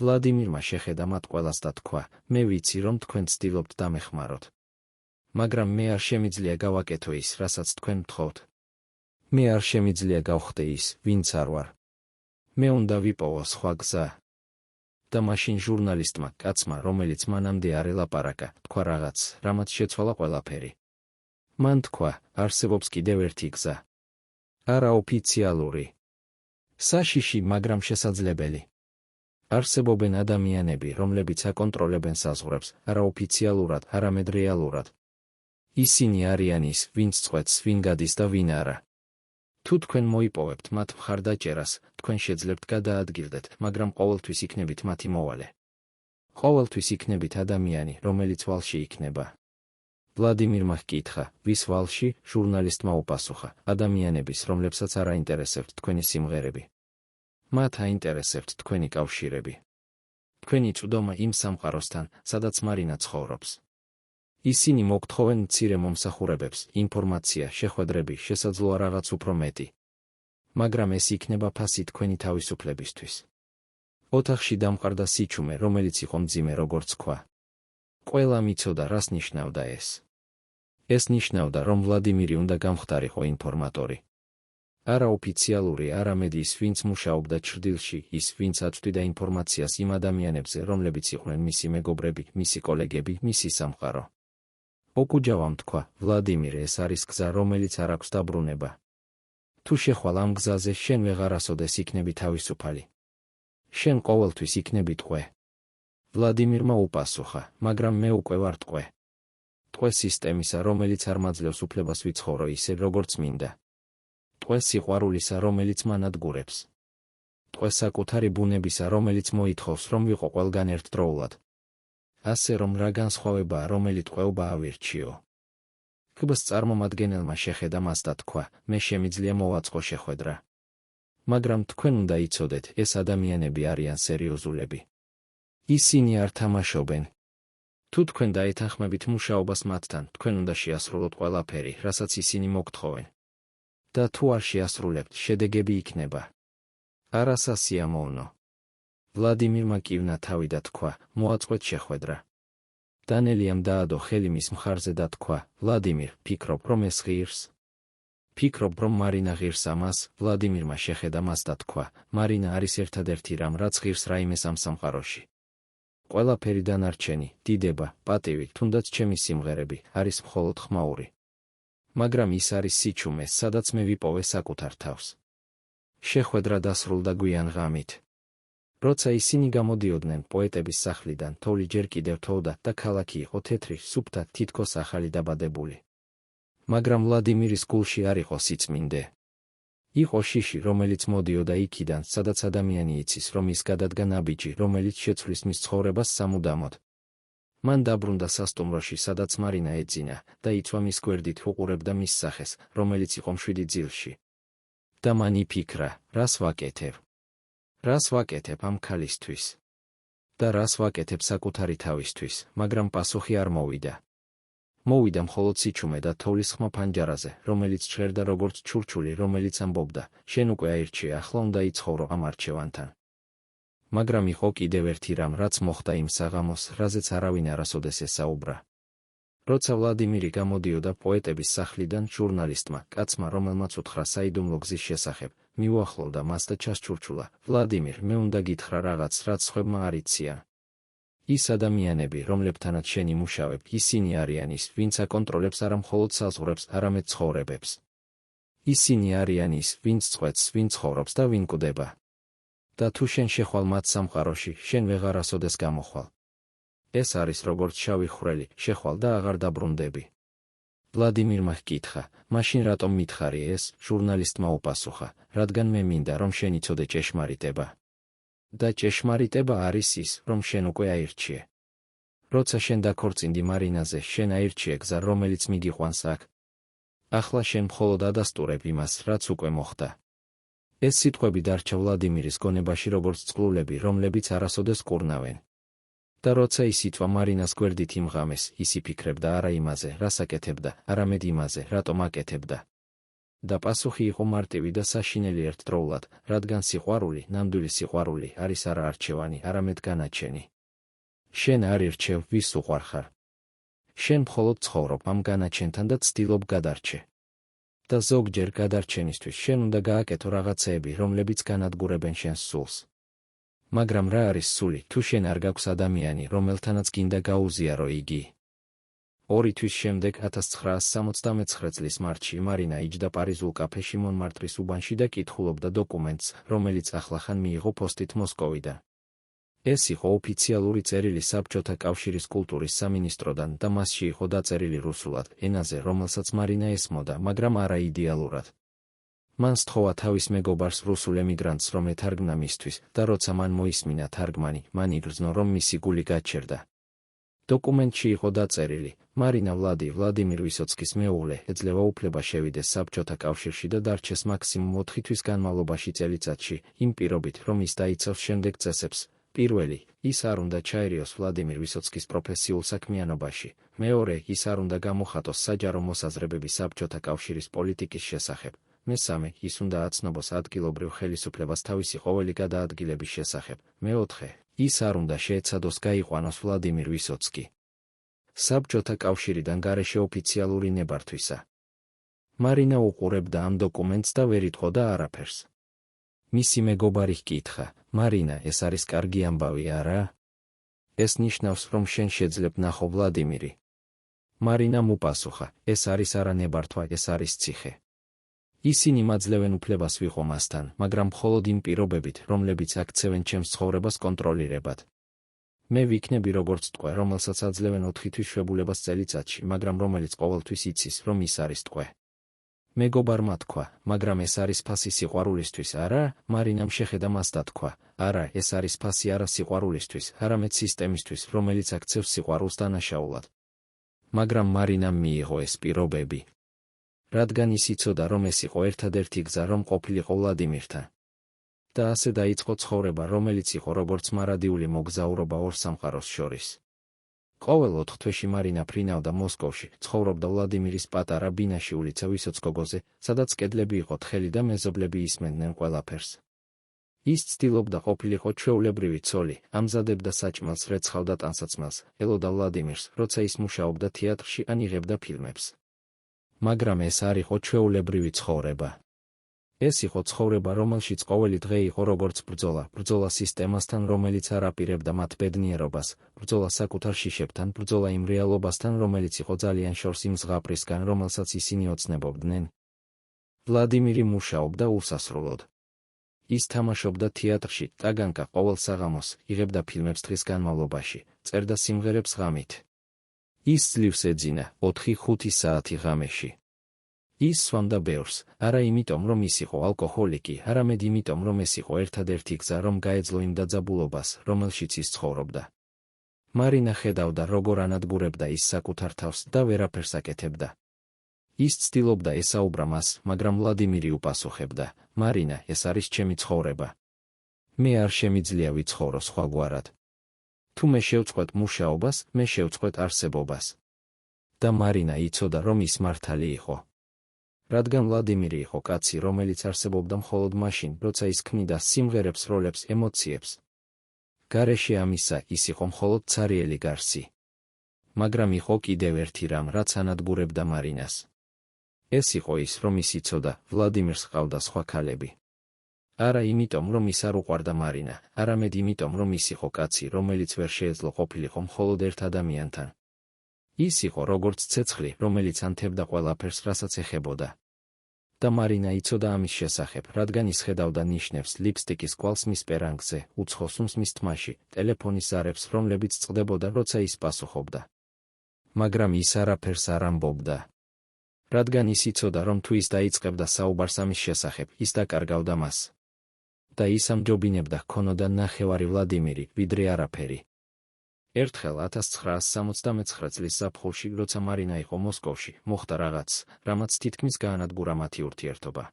ვლადიმირმა შეხედა მათ ყველას და თქვა, მე ვიცი, რომ თქვენ ცდილობთ დამეხმაროთ. მაგრამ მე არ შემიძლია გავაკეთო ის, რასაც თქვენ მთხოვთ. მე არ შემიძლია გავხდე ის, ვინც არ ვარ. მე უნდა ვიპოვო სხვა გზა. და მაშინ ჟურნალისტმა, კაცმა, რომელიც მანამდე არ ელაპარაკა, თქვა რაღაც, რამაც შეცვალა ყველაფერი. მან თქვა, არსებობს კიდევ ერთი გზა. არაოფიციალური. საშიში, მაგრამ შესაძლებელი. არსებობენ ადამიანები, რომლებიც აკონტროლებენ საზღვრებს, არაოფიციალურად, არამედ რეალურად. ისინი არიან ის, ვინც წყვეტს, ვინ გადის და ვინ არა. თუ თქვენ მოიპოვებთ მათ მხარდაჭერას, თქვენ შეძლებთ გადაადგილდეთ, მაგრამ ყოველთვის იქნებით მათი მოვალე. ყოველთვის იქნებით ადამიანი, რომელიც ვალში იქნება. ვლადიმირმა ჰკითხა, ვის ვალში? ჟურნალისტმა უპასუხა, ადამიანების, რომლებსაც არ აინტერესებთ თქვენი სიმღერები. მათ აინტერესებთ თქვენი კავშირები. თქვენი წვდომა იმ სამყაროსთან, სადაც მარინა ცხოვრობს. ისინი მოგთხოვენ მცირე მომსახურებებს, ინფორმაცია, შეხვედრები, შესაძლოა რაღაც უფრო მეტი. მაგრამ ეს იქნება ფასი თქვენი თავისუფლებისთვის. ოთახში დამყარდა სიჩუმე, რომელიც იყო მძიმე როგორც ქვა. ყველამ იცოდა, რას ნიშნავდა ეს. ეს ნიშნავდა, რომ ვლადიმირი უნდა გამხდარიყო ინფორმატორი. არაოფიციალური, არამედ ის, ვინც მუშაობდა ჩრდილში, ის, ვინც აწვდიდა ინფორმაციას იმ ადამიანებზე, რომლებიც იყვნენ მისი მეგობრები, მისი კოლეგები, მისი სამყარო. ოკუჯავამ თქვა, ვლადიმირ, ეს არის გზა, რომელიც არ აქვს დაბრუნება. თუ შეხვალ ამ გზაზე, შენ ვეღარასოდეს იქნები თავისუფალი. შენ ყოველთვის იქნები ტყვე. ვლადიმირმა უპასუხა, მაგრამ მე უკვე ვარ ტყვე. ტყვე სისტემისა, რომელიც არ მაძლევს უფლებას ვიცხოვრო ისე, როგორც მინდა. ტყვე სიყვარულისა, რომელიც მანადგურებს. ტყვე საკუთარი ბუნებისა, რომელიც მოითხოვს, რომ ვიყო ყველგან ერთდროულად. ასე რომ რა განსხვავებაა, რომელი ტყვეობა ავირჩიო. ქბს წარმომადგენელმა შეხედა მას და თქვა, მე შემიძლია მოვაწყო შეხვედრა. მაგრამ თქვენ უნდა იცოდეთ, ეს ადამიანები არიან სერიოზულები. ისინი არ თამაშობენ. თუ თქვენ დაეთანხმებით მუშაობას მათთან, თქვენ უნდა შეასრულოთ ყველაფერი, რასაც ისინი მოგთხოვენ. და თუ არ შეასრულებთ, შედეგები იქნება. არასასიამოვნო. ვლადიმირმა კივნა თავი და თქვა, მოაწყვეთ შეხვედრა. დანელიამ დაადო ხელი მის მხარზე და თქვა, ვლადიმირ, ფიქრობ, რომ ეს ღირს? ფიქრობ, რომ მარინა ღირს ამას? ვლადიმირმა შეხედა მას და თქვა, მარინა არის ერთადერთი რამ, რაც ღირს რაიმეს ამ სამყაროში. ყველაფერი დანარჩენი, დიდება, პატივი, თუნდაც ჩემი სიმღერები, არის მხოლოდ ხმაური. მაგრამ ის არის სიჩუმე, სადაც მე ვიპოვე საკუთარ თავს. შეხვედრა დასრულდა გვიან ღამით. როცა ისინი გამოდიოდნენ პოეტების სახლიდან, თოვლი ჯერ კიდევ თოვდა და ქალაქი იყო თეთრი, სუფთა, თითქოს ახალი დაბადებული. მაგრამ ვლადიმირის გულში არ იყო სიწმინდე. იყო შიში, რომელიც მოდიოდა იქიდან, სადაც ადამიანი იცის, რომ ის გადადგა ნაბიჯი, რომელიც შეცვლის მის ცხოვრებას სამუდამოდ. მან დაბრუნდა სასტუმროში, სადაც მარინა ეძინა და იცვა მის გვერდით უყურებდა მის სახეს, რომელიც იყო მშვიდი ძილში. და მან იფიქრა, რას ვაკეთებ? რას ვაკეთებ ამ ქალისთვის? და რას ვაკეთებ საკუთარი თავისთვის, მაგრამ პასუხი არ მოვიდა. მოვიდა მხოლოდ სიჩუმე და თოვლის ხმა ფანჯარაზე, რომელიც ჟღერდა როგორც ჩურჩული, რომელიც ამბობდა, შენ უკვე აირჩიე, ახლა უნდა იცხოვრო ამ არჩევანთან. მაგრამ იყო კიდევ ერთი რამ, რაც მოხდა იმ საღამოს, რაზეც არავინ არასოდეს ესაუბრა. როცა ვლადიმირი გამოდიოდა პოეტების სახლიდან, ჟურნალისტმა, კაცმა, რომელმაც უთხრა საიდუმლო გზის შესახებ, მიუახლოვდა მას და ჩასჩურჩულა, ვლადიმირ, მე უნდა გითხრა რაღაც, რაც სხვებმა არ იციან. ის ადამიანები, რომლებთანაც შენ იმუშავებ, ისინი არიან ის, ვინც აკონტროლებს არა მხოლოდ საზღვრებს, არამედ ცხოვრებებს. ისინი არიან ის, ვინც წყვეტს, ვინ ცხოვრობს და ვინ კვდება. და თუ შენ შეხვალ მათ სამყაროში, შენ ვეღარასოდეს გამოხვალ. ეს არის როგორც შავი ხვრელი, შეხვალ და აღარ დაბრუნდები. ვლადიმირმა ჰკითხა, მაშინ რატომ მითხარი ეს? ჟურნალისტმა უპასუხა, რადგან მე მინდა, რომ შენ იცოდე ჭეშმარიტება. და ჭეშმარიტება არის ის, რომ შენ უკვე აირჩიე. როცა შენ დაქორწინდი მარინაზე, შენ აირჩიე გზა, რომელიც მიგიყვანს აქ. ახლა შენ მხოლოდ ადასტურებ იმას, რაც უკვე მოხდა. ეს სიტყვები დარჩა ვლადიმირის გონებაში როგორც წყლულები, რომლებიც არასოდეს კურნავენ. და როცა ის იტვა მარინას გვერდით იმ ღამეს, ის იფიქრებდა არა იმაზე, რას აკეთებდა, არამედ იმაზე, რატომ აკეთებდა. და პასუხი იყო მარტივი და საშინელი ერთდროულად, რადგან სიყვარული, ნამდვილი სიყვარული, არის არა არჩევანი, არამედ განაჩენი. შენ არ ირჩევ, ვის უყვარხარ. შენ მხოლოდ ცხოვრობ ამ განაჩენთან და ცდილობ გადარჩე. და ზოგჯერ გადარჩენისთვის შენ უნდა გააკეთო რაღაცეები, რომლებიც განადგურებენ შენს სულს. მაგრამ რა არის სული, თუ შენ არ გაქვს ადამიანი, რომელთანაც გინდა გაუზიარო იგი? 2 თვის შემდეგ 1969 წლის მარტში მარინა იჯდა პარიზულ კაფეში მონმარტრის უბანში და კითხულობდა დოკუმენტს, რომელიც ახლახან მიიღო პოსტით მოსკოვიდან. ეს იყო ოფიციალური წერილი საბჭოთა კავშირის კულტურის სამინისტროდან და მასში იყო დაწერილი რუსულად, ენაზე, რომელსაც მარინა ესმოდა, მაგრამ არა იდეალურად. მან სთხოვა თავის მეგობარს რუსულ ემიგრანტს, რომ ეთარგმნა მისთვის, და როცა მან მოისმინა თარგმანი, მან იგრძნო, რომ მისი გული გაჩერდა. დოკუმენტში იყო დაწერილი: მარინა ვლადიმირ ვისოცკის მეუღლე ეძლევა უფლება შევიდეს საბჭოთა კავშირში და დარჩეს მაქსიმუმ 4 თვის განმავლობაში წელიწადში, იმ პირობით, რომ ის დაიცავს შემდეგ წესებს. პირველი, ის არ უნდა ჩაერიოს ვლადიმირ ვისოცკის პროფესიულ საქმიანობაში. მეორე, ის არ უნდა გამოხატოს საჯარო მოსაზრებები საბჭოთა კავშირის პოლიტიკის შესახებ. მესამე, ის უნდა აცნობს ადგილობრივ ხელისუფლებას თავისი ყოველი გადაადგილების შესახებ. მეოთხე, ის არ უნდა შეეცადოს გაიყვანოს ვლადიმირ ვისოცკი საბჭოთა კავშირიდან გარეშე ოფიციალური ნებართვისა. მარინა უყურებდა ამ დოკუმენტს და ვერ იტყოდა არაფერს. მისი მეგობარი ჰკითხა: მარინა, ეს არის კარგი ამბავი, არა? ეს ნიშნავს, რომ შენ შეძლებ ნახო ვლადიმირი. მარინამ უპასუხა: ეს არის არა ნებართვა, ეს არის ციხე. ისინი მაძლევენ უფლებას ვიყო მასთან, მაგრამ მხოლოდ იმ პირობებით, რომლებიც აქცევენ ჩემს ცხოვრებას კონტროლირებად. მე ვიქნები როგორც ტყვე, რომელსაც აძლევენ 4 თვის შვებულებას წელიწადში, მაგრამ რომელიც ყოველთვის იცის, რომ ის არის ტყვე. მეგობარმა თქვა: მაგრამ ეს არის ფასი სიყვარულისთვის, არა? მარინამ შეხედა მას და თქვა: არა, ეს არის ფასი არა სიყვარულისთვის, არამედ სისტემისთვის, რომელიც აქცევს სიყვარულს დანაშაულად. მაგრამ მარინამ მიიღო ეს პირობები. რადგან ის იცოდა, რომ ეს იყო ერთადერთი გზა, რომ ყოფილიყო ვლადიმირთან. და ასე დაიწყო ცხოვრება, რომელიც იყო როგორც მარადიული მოგზაურობა ორ სამყაროს შორის. ყოველ 4 თვეში მარინა ფრინავდა მოსკოვში, ცხოვრობდა ვლადიმირის პატარა ბინაში ულიცა ვისოცკოგოზე, სადაც კედლები იყო თხელი და მეზობლები ისმენდნენ ყველაფერს. ის ცდილობდა ყოფილიყო ჩვეულებრივი ცოლი, ამზადებდა საჭმელს, რეცხავდა ტანსაცმელს, ელოდა ვლადიმირს, როცა ის მუშაობდა თეატრში ან იღებდა ფილმებს. მაგრამ ეს არ იყო ჩვეულებრივი ცხოვრება. ეს იყო ცხოვრება, რომელშიც ყოველი დღე იყო როგორც ბრძოლა სისტემასთან, რომელიც არ აპირებდა მათ ბედნიერობას, ბრძოლა საკუთარ შიშებთან, ბრძოლა იმ რეალობასთან, რომელიც იყო ძალიან შორს იმ ზღაპრისგან, რომელსაც ისინი ოცნებობდნენ. ვლადიმირი მუშაობდა უსასრულოდ. ის თამაშობდა თეატრში, ტაგანკა ყოველ საღამოს, იღებდა ფილმებს დღის განმავლობაში, წერდა სიმღერებს ღამით. ის ძლივს ეძინა 4-5 საათი ღამეში. ის სვამდა ბევრს, არა იმიტომ, რომ ის იყო ალკოჰოლიკი, არამედ იმიტომ, რომ ეს იყო ერთადერთი გზა, რომ გაეძლო იმ დაძაბულობას, რომელშიც ის ცხოვრობდა. მარინა ხედავდა, როგორ ანადგურებდა ის საკუთარ თავს და ვერაფერს აკეთებდა. ის ცდილობდა ესაუბრა მას, მაგრამ ვლადიმირი უპასუხებდა: მარინა, ეს არის ჩემი ცხოვრება. მე არ შემიძლია ვიცხოვრო სხვაგვარად. თუ მე შევწყვეტ მუშაობას, მე შევწყვეტ არსებობას. და მარინა იცოდა, რომ ის მართალი იყო. რადგან ვლადიმირი იყო კაცი, რომელიც არსებობდა მხოლოდ მაშინ, როცა ის ქმნიდა სიმღერებს, როლებს, ემოციებს. გარეშე ამისა, ის იყო მხოლოდ ცარიელი გარსი. მაგრამ იყო კიდევ ერთი რამ, რაც ანადგურებდა მარინას. ეს იყო ის, რომ ის იცოდა, ვლადიმირს ჰყავდა სხვა ქალები. არა იმიტომ, რომ ის არ უყვარდა მარინა, არამედ იმიტომ, რომ ის იყო კაცი, რომელიც ვერ შეეძლო ყოფილიყო მხოლოდ ერთ ადამიანთან. ის იყო როგორც ცეცხლი, რომელიც ანთებდა ყველაფერს, რასაც ეხებოდა. და მარინა იცოდა ამის შესახებ, რადგან ის ხედავდა ნიშნებს, ლიპსტიკის კვალს მის პერანგზე, უცხო სუნს მის თმაში, ტელეფონის ზარებს, რომლებიც წყდებოდა, როცა ის პასუხობდა. მაგრამ ის არაფერს არ ამბობდა. რადგან ის იცოდა, რომ თუ ის დაიწყებდა საუბარს ამის შესახებ, ის დაკარგავდა მას. და ის ამჯობინებდა ჰქონოდა ნახევარი ვლადიმირი, ვიდრე არაფერი. ერთხელ 1969 წლის ზაფხულში, როცა მარინა იყო მოსკოვში, მოხდა რაღაც, რამაც თითქმის გაანადგურა მათი ურთიერთობა.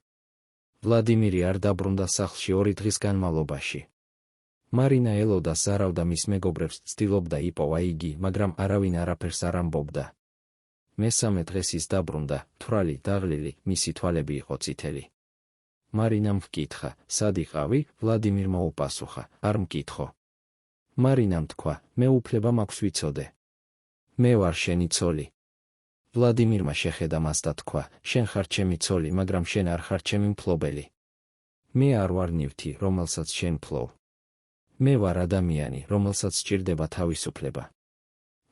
ვლადიმირი არ დაბრუნდა სახლში 2 დღის განმავლობაში. მარინა ელოდა, ზარავდა მის მეგობრებს, ცდილობდა იპოვა იგი, მაგრამ არავინ არაფერს არ ამბობდა. მესამე დღეს ის დაბრუნდა, თვრალი, დაღლილი, მისი თვალები იყო წითელი. მარინამ ჰკითხა: სად იყავი? ვლადიმირმა უპასუხა: არ მკითხო. მარინამ თქვა: მე უფლება მაქვს ვიცოდე. მე ვარ შენი ცოლი. ვლადიმირმა შეხედა მას და თქვა: შენ ხარ ჩემი ცოლი, მაგრამ შენ არ ხარ ჩემი მფლობელი. მე არ ვარ ნივთი, რომელსაც შენ ფლობ. მე ვარ ადამიანი, რომელსაც სჭირდება თავისუფლება.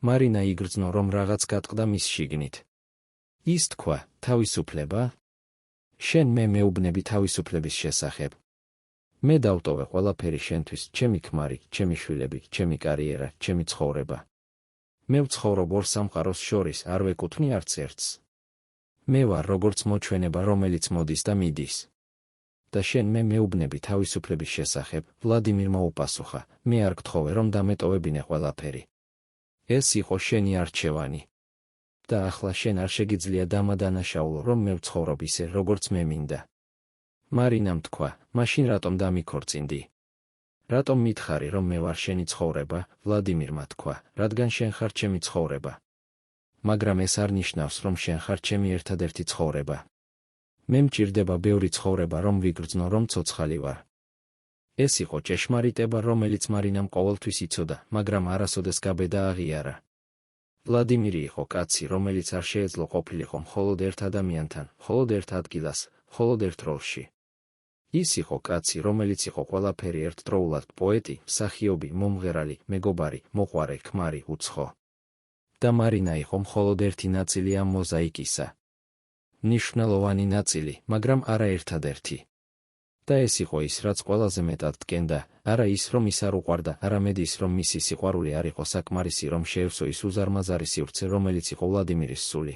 მარინა იგრძნო, რომ რაღაც გატყდა მის შიგნით. ის თქვა: თავისუფლება? შენ მე მეუბნები თავისუფლების შესახებ. მე დავტოვე ყველაფერი შენთვის, ჩემი ქმარი, ჩემი შვილები, ჩემი კარიერა, ჩემი ცხოვრება. მე ვცხოვრობ ორ სამყაროს შორის, არ ვეკუთვნი არც ერთს. მე ვარ როგორც მოჩვენება, რომელიც მოდის და მიდის. და შენ მე მეუბნები თავისუფლების შესახებ, ვლადიმირმა უპასუხა, მე არ გთხოვე, რომ დამეტოვებინე ყველაფერი. ეს იყო შენი არჩევანი. და ახლა შენ არ შეგიძლია დამადანაშაულო, რომ მე ვცხოვრობ ისე, როგორც მე მინდა. მარინამ თქვა, მაშინ რატომ დამიქორწინდი? რატომ მითხარი, რომ მე ვარ შენი ცხოვრება? ვლადიმირმა თქვა, რადგან შენ ხარ ჩემი ცხოვრება. მაგრამ ეს არ ნიშნავს, რომ შენ ხარ ჩემი ერთადერთი ცხოვრება. მე მჭირდება ბევრი ცხოვრება, რომ ვიგრძნო, რომ ცოცხალი ვარ. ეს იყო ჭეშმარიტება, რომელიც მარინამ ყოველთვის იცოდა, მაგრამ არასოდეს გაბედა აღიარა. ვლადიმირი იყო კაცი, რომელიც არ შეეძლო ყოფილიყო მხოლოდ ერთ ადამიანთან, მხოლოდ ერთ ადგილას, მხოლოდ ერთ როლში. ის იყო კაცი, რომელიც იყო ყველაფერი ერთდროულად, პოეტი, მსახიობი, მომღერალი, მეგობარი, მოყვარე, ქმარი, უცხო. და მარინა იყო მხოლოდ ერთი ნაწილი ამ მოზაიკისა. მნიშვნელოვანი ნაწილი, მაგრამ არა ერთადერთი. და ეს იყო ის, რაც ყველაზე მეტად დგენდა, არა ის, რომ ის არ უყვარდა, არამედ ის, რომ მისი სიყვარული არ იყო საკმარისი, რომ შეევსო ის უზარმაზარი სივრცე, რომელიც იყო ვლადიმირის სული.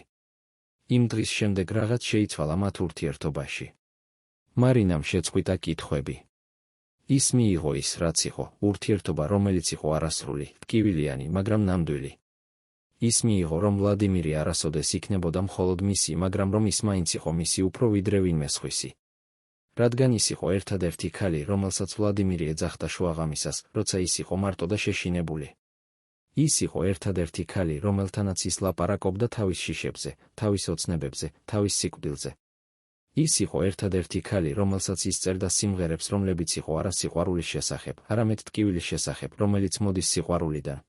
იმ დღის შემდეგ რაღაც შეიცვალა მათ ურთიერთობაში. მარინამ შეწყვიტა კითხვები. ის მიიღო ის, რაც იყო, ურთიერთობა, რომელიც იყო არასრული, ტკივილიანი, მაგრამ ნამდვილი. ის მიიღო, რომ ვლადიმირი არასოდეს იქნებოდა მხოლოდ მისი, მაგრამ რომ ის მაინც იყო მისი უფრო ვიდრე ვინმე სხვისი. რადგან ის იყო ერთადერთი ქალი, რომელსაც ვლადიმირი ეძახდა შუაღამისას, როცა ის იყო მარტო და შეშინებული. ის იყო ერთადერთი ქალი, რომელთანაც ის ლაპარაკობდა თავის შიშებზე, თავის ოცნებებზე, თავის სიკვდილზე. ის იყო ერთადერთი ქალი, რომელსაც ის წერდა სიმღერებს, რომლებიც იყო არა სიყვარულის შესახებ, არამედ ტკივილის შესახებ, რომელიც მოდის სიყვარულიდან.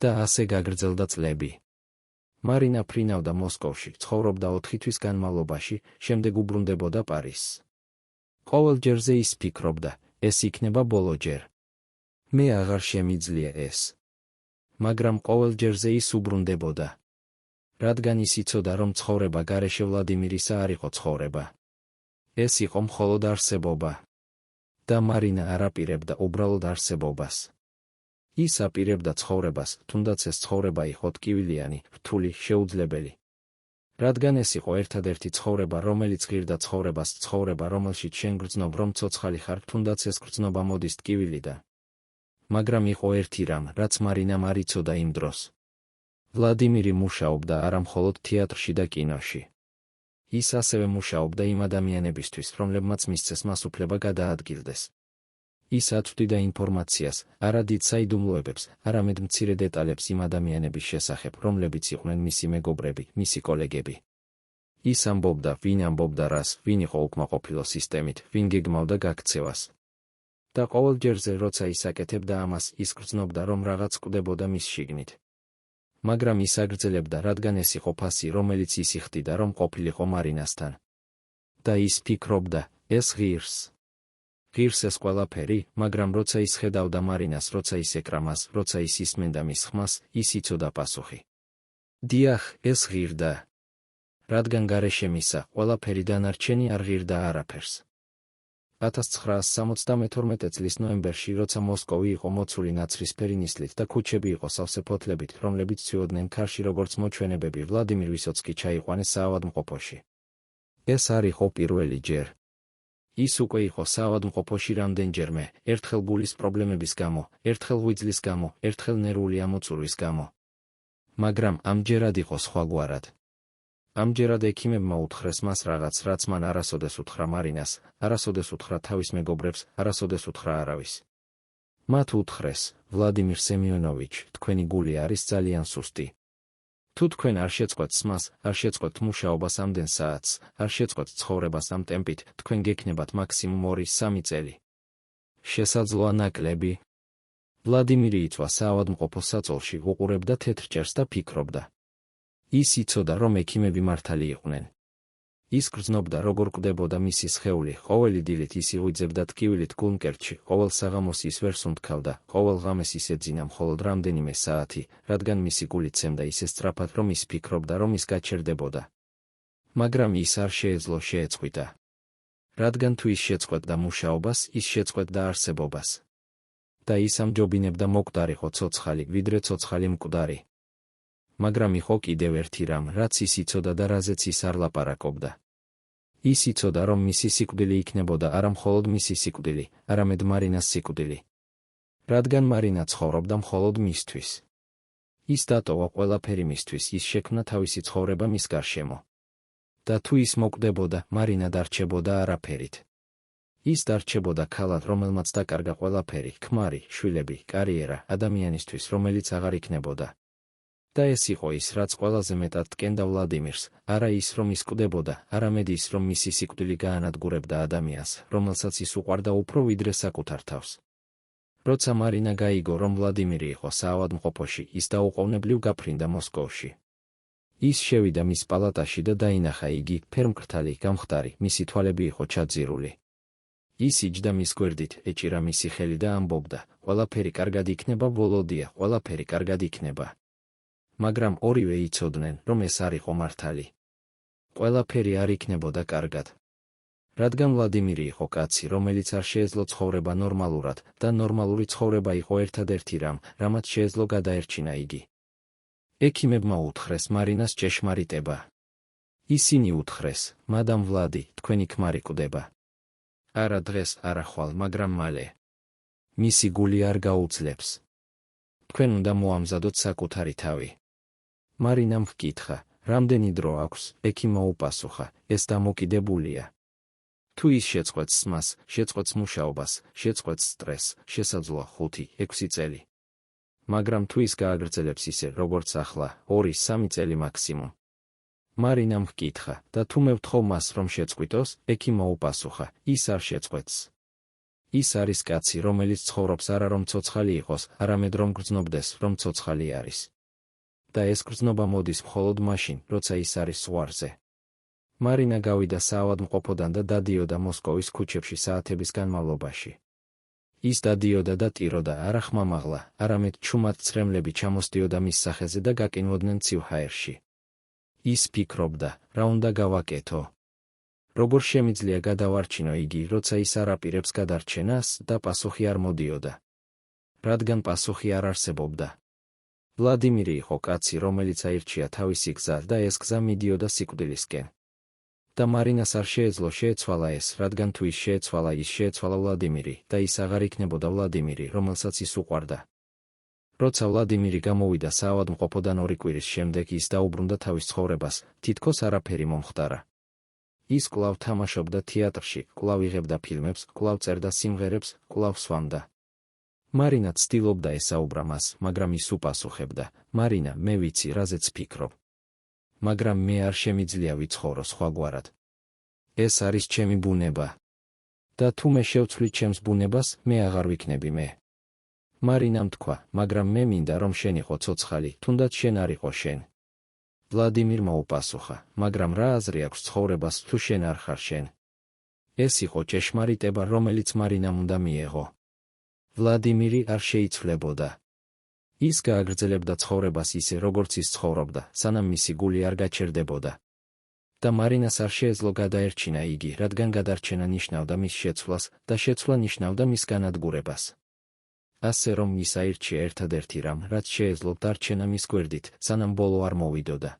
და ასე გაგრძელდა წლები. მარინა ფრინავდა მოსკოვში, ცხოვრობდა 4 თვის განმავლობაში, შემდეგ უბრუნდებოდა პარიზს. ყოველ ჯერზე ის ფიქრობდა, ეს იქნება ბოლო ჯერ. მე აღარ შემიძლია ეს. მაგრამ ყოველ ჯერზე ის უბრუნდებოდა. რადგან ის იცოდა, რომ ცხოვრება გარეშე ვლადიმირისა არ იყო ცხოვრება. ეს იყო მხოლოდ არსებობა. და მარინა არ აპირებდა უბრალოდ არსებობას. ის აპირებდა ცხოვრებას, თუნდაც ეს ცხოვრება იყო ტკივილიანი, რთული, შეუძლებელი. რადგან ეს იყო ერთადერთი ცხოვრება, რომელიც ღირდა ცხოვრებას, ცხოვრება, რომელშიც შენ გრძნობ, რომ ცოცხალი ხარ, თუნდაც ეს გრძნობა მოდის ტკივილიდან. მაგრამ იყო ერთი რამ, რაც მარინამ არ იცოდა იმ დროს. ვლადიმირი მუშაობდა არა მხოლოდ თეატრში და კინოში. ის ასევე მუშაობდა იმ ადამიანებისთვის, რომლებმაც მისცეს მას უფლება გადაადგილდეს. ის აწვდიდა ინფორმაციას, არა დიდ საიდუმლოებებს, არამედ მცირე დეტალებს იმ ადამიანების შესახებ, რომლებიც იყვნენ მისი მეგობრები, მისი კოლეგები. ის ამბობდა, ვინ ამბობდა რას, ვინ იყო უკმაყოფილო სისტემით, ვინ გეგმავდა გაქცევას. და ყოველ ჯერზე, როცა ის აკეთებდა ამას, ის გრძნობდა, რომ რაღაც კვდებოდა მის შიგნით. მაგრამ ის აგრძელებდა, რადგან ეს იყო ფასი, რომელიც ის იხდიდა, რომ ყოფილიყო მარინასთან. და ის ფიქრობდა, ეს ღირს. ღირს ეს ყველაფერი, მაგრამ როცა ის ხედავდა მარინას, როცა ის ეკრამას, როცა ის ისმენდა მის ხმას, ის იცოდა პასუხი. დიახ, ეს ღირდა. რადგან გარეშე მისა, ყველაფერი დანარჩენი არ ღირდა არაფერს. 1972 წლის ნოემბერში, როცა მოსკოვი იყო მოცული ნაცრისფერი ნისლით და ქუჩები იყო სავსე ფოთლებით, რომლებიც ცივოდნენ ქარში როგორც მოჩვენებები, ვლადიმირ ვისოცკი ჩაიყვანეს საავადმყოფოში. ეს არ იყო პირველი ჯერ. ის უკვე იყო საავადმყოფოში რამდენჯერმე, ერთხელ გულის პრობლემების გამო, ერთხელ ღვიძლის გამო, ერთხელ ნერვული ამოწურვის გამო. მაგრამ ამჯერად იყო სხვაგვარად. ამჯერად ექიმებმა უთხრეს მას რაღაც, რაც მან არასოდეს უთხრა მარინას, არასოდეს უთხრა თავის მეგობრებს, არასოდეს უთხრა არავის. მათ უთხრეს, ვლადიმირ სემიონოვიჩ, თქვენი გული არის ძალიან სუსტი. თუ თქვენ არ შეწყვეტ სმას, არ შეწყვეტ მუშაობას ამდენ საათს, არ შეწყვეტ ცხოვრებას ამ ტემპით, თქვენ გექნებათ მაქსიმუმ 2-3 წელი. შესაძლოა ნაკლები? ვლადიმირი იწვა საავადმყოფო საწოლში, უყურებდა თეთრ ჭერს და ფიქრობდა. ის იცოდა, რომ ექიმები მართალი იყვნენ. ის გრძნობდა, როგორ კვდებოდა მისი სხეული, ყოველი დილით ის იღვიძებდა ტკივილით გულმკერდში, ყოველ საღამოს ის ვერ სუნთქავდა, ყოველ ღამეს ის ეძინა მხოლოდ რამდენიმე საათი, რადგან მისი გული ცემდა ისე სწრაფად, რომ ის ფიქრობდა, რომ ის გაჩერდებოდა. მაგრამ ის არ შეეძლო შეეწყვიტა. რადგან თუ ის შეწყვეტდა მუშაობას, ის შეწყვეტდა არსებობას. და ის ამჯობინებდა მოკვდარიყო ცოცხალი, ვიდრე ცოცხალი მკვდარი. მაგრამ იყო კიდევ ერთი რამ, რაც ის იცოდა და რაზეც ის არ ლაპარაკობდა. ის იცოდა, რომ მისი სიკვდილი იქნებოდა არა მხოლოდ მისი სიკვდილი, არამედ მარინას სიკვდილი. რადგან მარინა ცხოვრობდა მხოლოდ მისთვის. ის დატოვა ყველაფერი მისთვის, ის შექმნა თავისი ცხოვრება მის გარშემო. და თუ ის მოკვდებოდა, მარინა დარჩებოდა არაფერით. ის დარჩებოდა ქალად, რომელმაც დაკარგა ყველაფერი, ქმარი, შვილები, კარიერა, ადამიანისთვის, რომელიც აღარ იქნებოდა. და ეს იყო ის, რაც ყველაზე მეტად ტკენდა ვლადიმირს, არა ის, რომ ის კვდებოდა, არამედ ის, რომ მისი სიკვდილი გაანადგურებდა ადამიანს, რომელსაც ის უყვარდა უფრო ვიდრე საკუთარ თავს. როცა მარინა გაიგო, რომ ვლადიმირი იყო საავადმყოფოში, ის დაუყოვნებლივ გაფრინდა მოსკოვში. ის შევიდა მის პალატაში და დაინახა იგი, ფერმკრთალი, გამხდარი, მისი თვალები იყო ჩაძირული. ის იჯდა მის გვერდით, ეჭირა მისი ხელი და ამბობდა, ყველაფერი კარგად იქნება, ვოლოდია, ყველაფერი კარგად იქნება. მაგრამ ორივე იცოდნენ, რომ ეს არ იყო მართალი. ყველაფერი არ იქნებოდა კარგად. რადგან ვლადიმირი იყო კაცი, რომელიც არ შეეძლო ცხოვრება ნორმალურად და ნორმალური ცხოვრება იყო ერთადერთი რამ, რამაც შეეძლო გადაერჩინა იგი. ექიმებმა უთხრეს მარინას ჭეშმარიტება. ისინი უთხრეს, მადამ ვლადი, თქვენი ქმარი კვდება. არა დღეს, არა ხვალ, მაგრამ მალე. მისი გული არ გაუძლებს. თქვენ უნდა მოამზადოთ საკუთარი თავი. მარინამ ჰკითხა, რამდენი დრო აქვს, ექიმმა უპასუხა, ეს დამოკიდებულია. თუ ის შეწყვეტს მას, შეწყვეტს მუშაობას, შეწყვეტს სტრესს, შესაძლოა 5-6 წელი. მაგრამ თუ ის გააგრძელებს ისე, როგორც ახლა, 2-3 წელი მაქსიმუმ. მარინამ ჰკითხა, და თუ მე ვთხოვ მას, რომ შეწყვიტოს, ექიმმა უპასუხა, ის არ შეწყვეტს. ის არის კაცი, რომელიც ცხოვრობს არა რომ ცოცხალი იყოს, არამედ რომ გრძნობდეს, რომ ცოცხალი არის. და ეს გრძნობა მოდის მხოლოდ მაშინ, როცა ის არის ზღვარზე. მარინა გავიდა საავადმყოფოდან და დადიოდა მოსკოვის ქუჩებში საათების განმავლობაში. ის დადიოდა და ტიროდა არა ხმამაღლა, არამედ ჩუმად ცრემლები ჩამოსდიოდა მის სახეზე და გაკინვოდნენ ცივჰაერში. ის ფიქრობდა, რა უნდა გავაკეთო. როგორ შემიძლია გადავარჩინო იგი, როცა ის არ აპირებს გადარჩენას და პასუხი არ მოდიოდა. რადგან პასუხი არ არსებობდა. ვლადიმირი იყო კაცი, რომელიც აირჩია თავისი გზა და ეს გზა მიდიოდა სიკვდილისკენ. და მარინას არ შეეძლო შეეცვალა ეს, რადგან თუ ის შეეცვალა, ის შეეცვალა ვლადიმირი და ის აღარ იქნებოდა ვლადიმირი, რომელსაც ის უყვარდა. როცა ვლადიმირი გამოვიდა საავადმყოფოდან 2 კვირის შემდეგ, ის დაუბრუნდა თავის ცხოვრებას, თითქოს არაფერი მომხდარა. ის კვლავ თამაშობდა თეატრში, კვლავ იღებდა ფილმებს, კვლავ წერდა სიმღერებს, კვლავ სვამდა. მარინა ცდილობდა ესაუბრა მას, მაგრამ ის უპასუხებდა, მარინა, მე ვიცი, რაზეც ფიქრობ. მაგრამ მე არ შემიძლია ვიცხოვრო სხვაგვარად. ეს არის ჩემი ბუნება. და თუ მე შევცვლი ჩემს ბუნებას, მე აღარ ვიქნები მე. მარინამ თქვა, მაგრამ მე მინდა, რომ შენ იყო ცოცხალი, თუნდაც შენ არ იყო შენ. ვლადიმირმა უპასუხა, მაგრამ რა აზრი აქვს ცხოვრებას, თუ შენ არ ხარ შენ. ეს იყო ჭეშმარიტება, რომელიც მარინამ უნდა მიეღო. ვლადიმირი არ შეიცვლებოდა. ის გააგრძელებდა ცხოვრებას ისე, როგორც ის ცხოვრობდა, სანამ მისი გული არ გაჩერდებოდა. და მარინას არ შეეძლო გადაერჩინა იგი, რადგან გადარჩენა ნიშნავდა მის შეცვლას და შეცვლა ნიშნავდა მის განადგურებას. ასე რომ ის აირჩია ერთადერთი რამ, რაც შეეძლო დარჩენა მის გვერდით, სანამ ბოლო არ მოვიდოდა.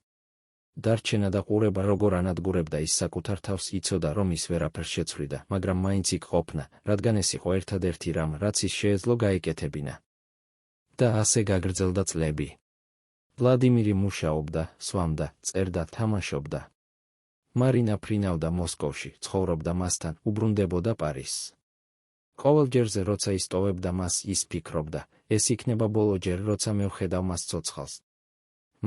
დარჩენა და ყურება როგორ ანადგურებდა ის საკუთარ თავს, იცოდა, რომ ის ვერაფერს შეცვლიდა, მაგრამ მაინც იქ ყოფნა, რადგან ეს იყო ერთადერთი რამ, რაც ის შეეძლო გაეკეთებინა. და ასე გაგრძელდა წლები. ვლადიმირი მუშაობდა, სვამდა, წერდა, თამაშობდა. მარინა ფრინავდა მოსკოვში, ცხოვრობდა მასთან, უბრუნდებოდა პარიზს. ყოველჯერზე, როცა ის ტოვებდა მას, ის ფიქრობდა, ეს იქნება ბოლო ჯერ, როცა მე ვხედავ მას ცოცხალს.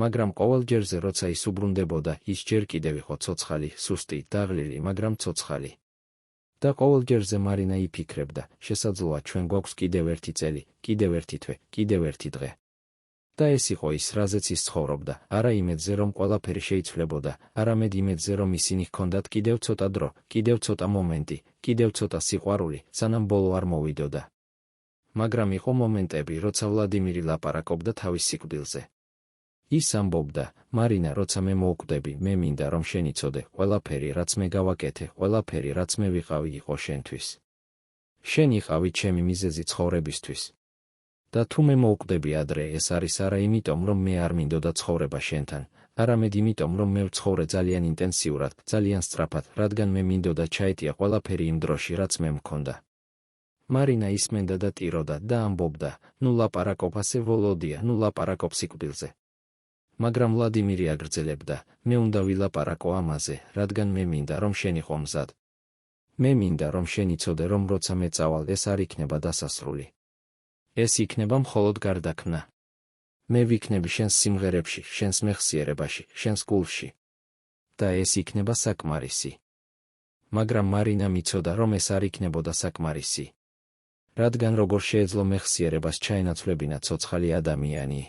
მაგრამ ყოველჯერზე, როცა ის უბრუნდებოდა, ის ჯერ კიდევ იყო ცოცხალი, სუსტი, დაღლილი, მაგრამ ცოცხალი. და ყოველჯერზე მარინა იფიქრებდა, შესაძლოა ჩვენ გვაქვს კიდევ ერთი წელი, კიდევ ერთი თვე, კიდევ ერთი დღე. და ეს იყო ის, რაზეც ის ცხოვრობდა, არა იმედზე, რომ ყველაფერი შეიცვლებოდა, არამედ იმედზე, რომ ისინი ჰქონდათ კიდევ ცოტა დრო, კიდევ ცოტა მომენტი, კიდევ ცოტა სიყვარული, სანამ ბოლო არ მოვიდოდა. მაგრამ იყო მომენტები, როცა ვლადიმირი ლაპარაკობდა თავის სიკვდილზე. ის ამბობდა, მარინა, როცა მე მოვკვდები, მე მინდა რომ შენ იცოდე, ყველაფერი, რაც მე გავაკეთე, ყველაფერი, რაც მე ვიყავი, იყო შენთვის. შენ იყავი ჩემი მიზეზი ცხოვრებისთვის. და თუ მე მოვკვდები ადრე, ეს არის არა იმიტომ, რომ მე არ მინდოდა ცხოვრება შენთან, არამედ იმიტომ, რომ მე ვცხოვრე ძალიან ინტენსიურად, ძალიან სწრაფად, რადგან მე მინდოდა ჩაეტია ყველაფერი იმ დროში, რაც მე მქონდა. მარინა ისმენდა და ტიროდა და ამბობდა, ნუ ლაპარაკობ ასე ვოლოდია, ნუ ლაპარაკობ სიკვდილზე. მაგრამ ვლადიმირი აგრძელებდა, მე უნდა ვილაპარაკო ამაზე, რადგან მე მინდა, რომ შენ იყო მზად. მე მინდა, რომ შენ იცოდე, რომ როცა მე წავალ, ეს არ იქნება დასასრული. ეს იქნება მხოლოდ გარდაქმნა. მე ვიქნები შენს სიმღერებში, შენს მეხსიერებაში, შენს გულში. და ეს იქნება საკმარისი. მაგრამ მარინამ იცოდა, რომ ეს არ იქნებოდა საკმარისი. რადგან როგორ შეეძლო მეხსიერებას ჩაენაცვლებინა ცოცხალი ადამიანი.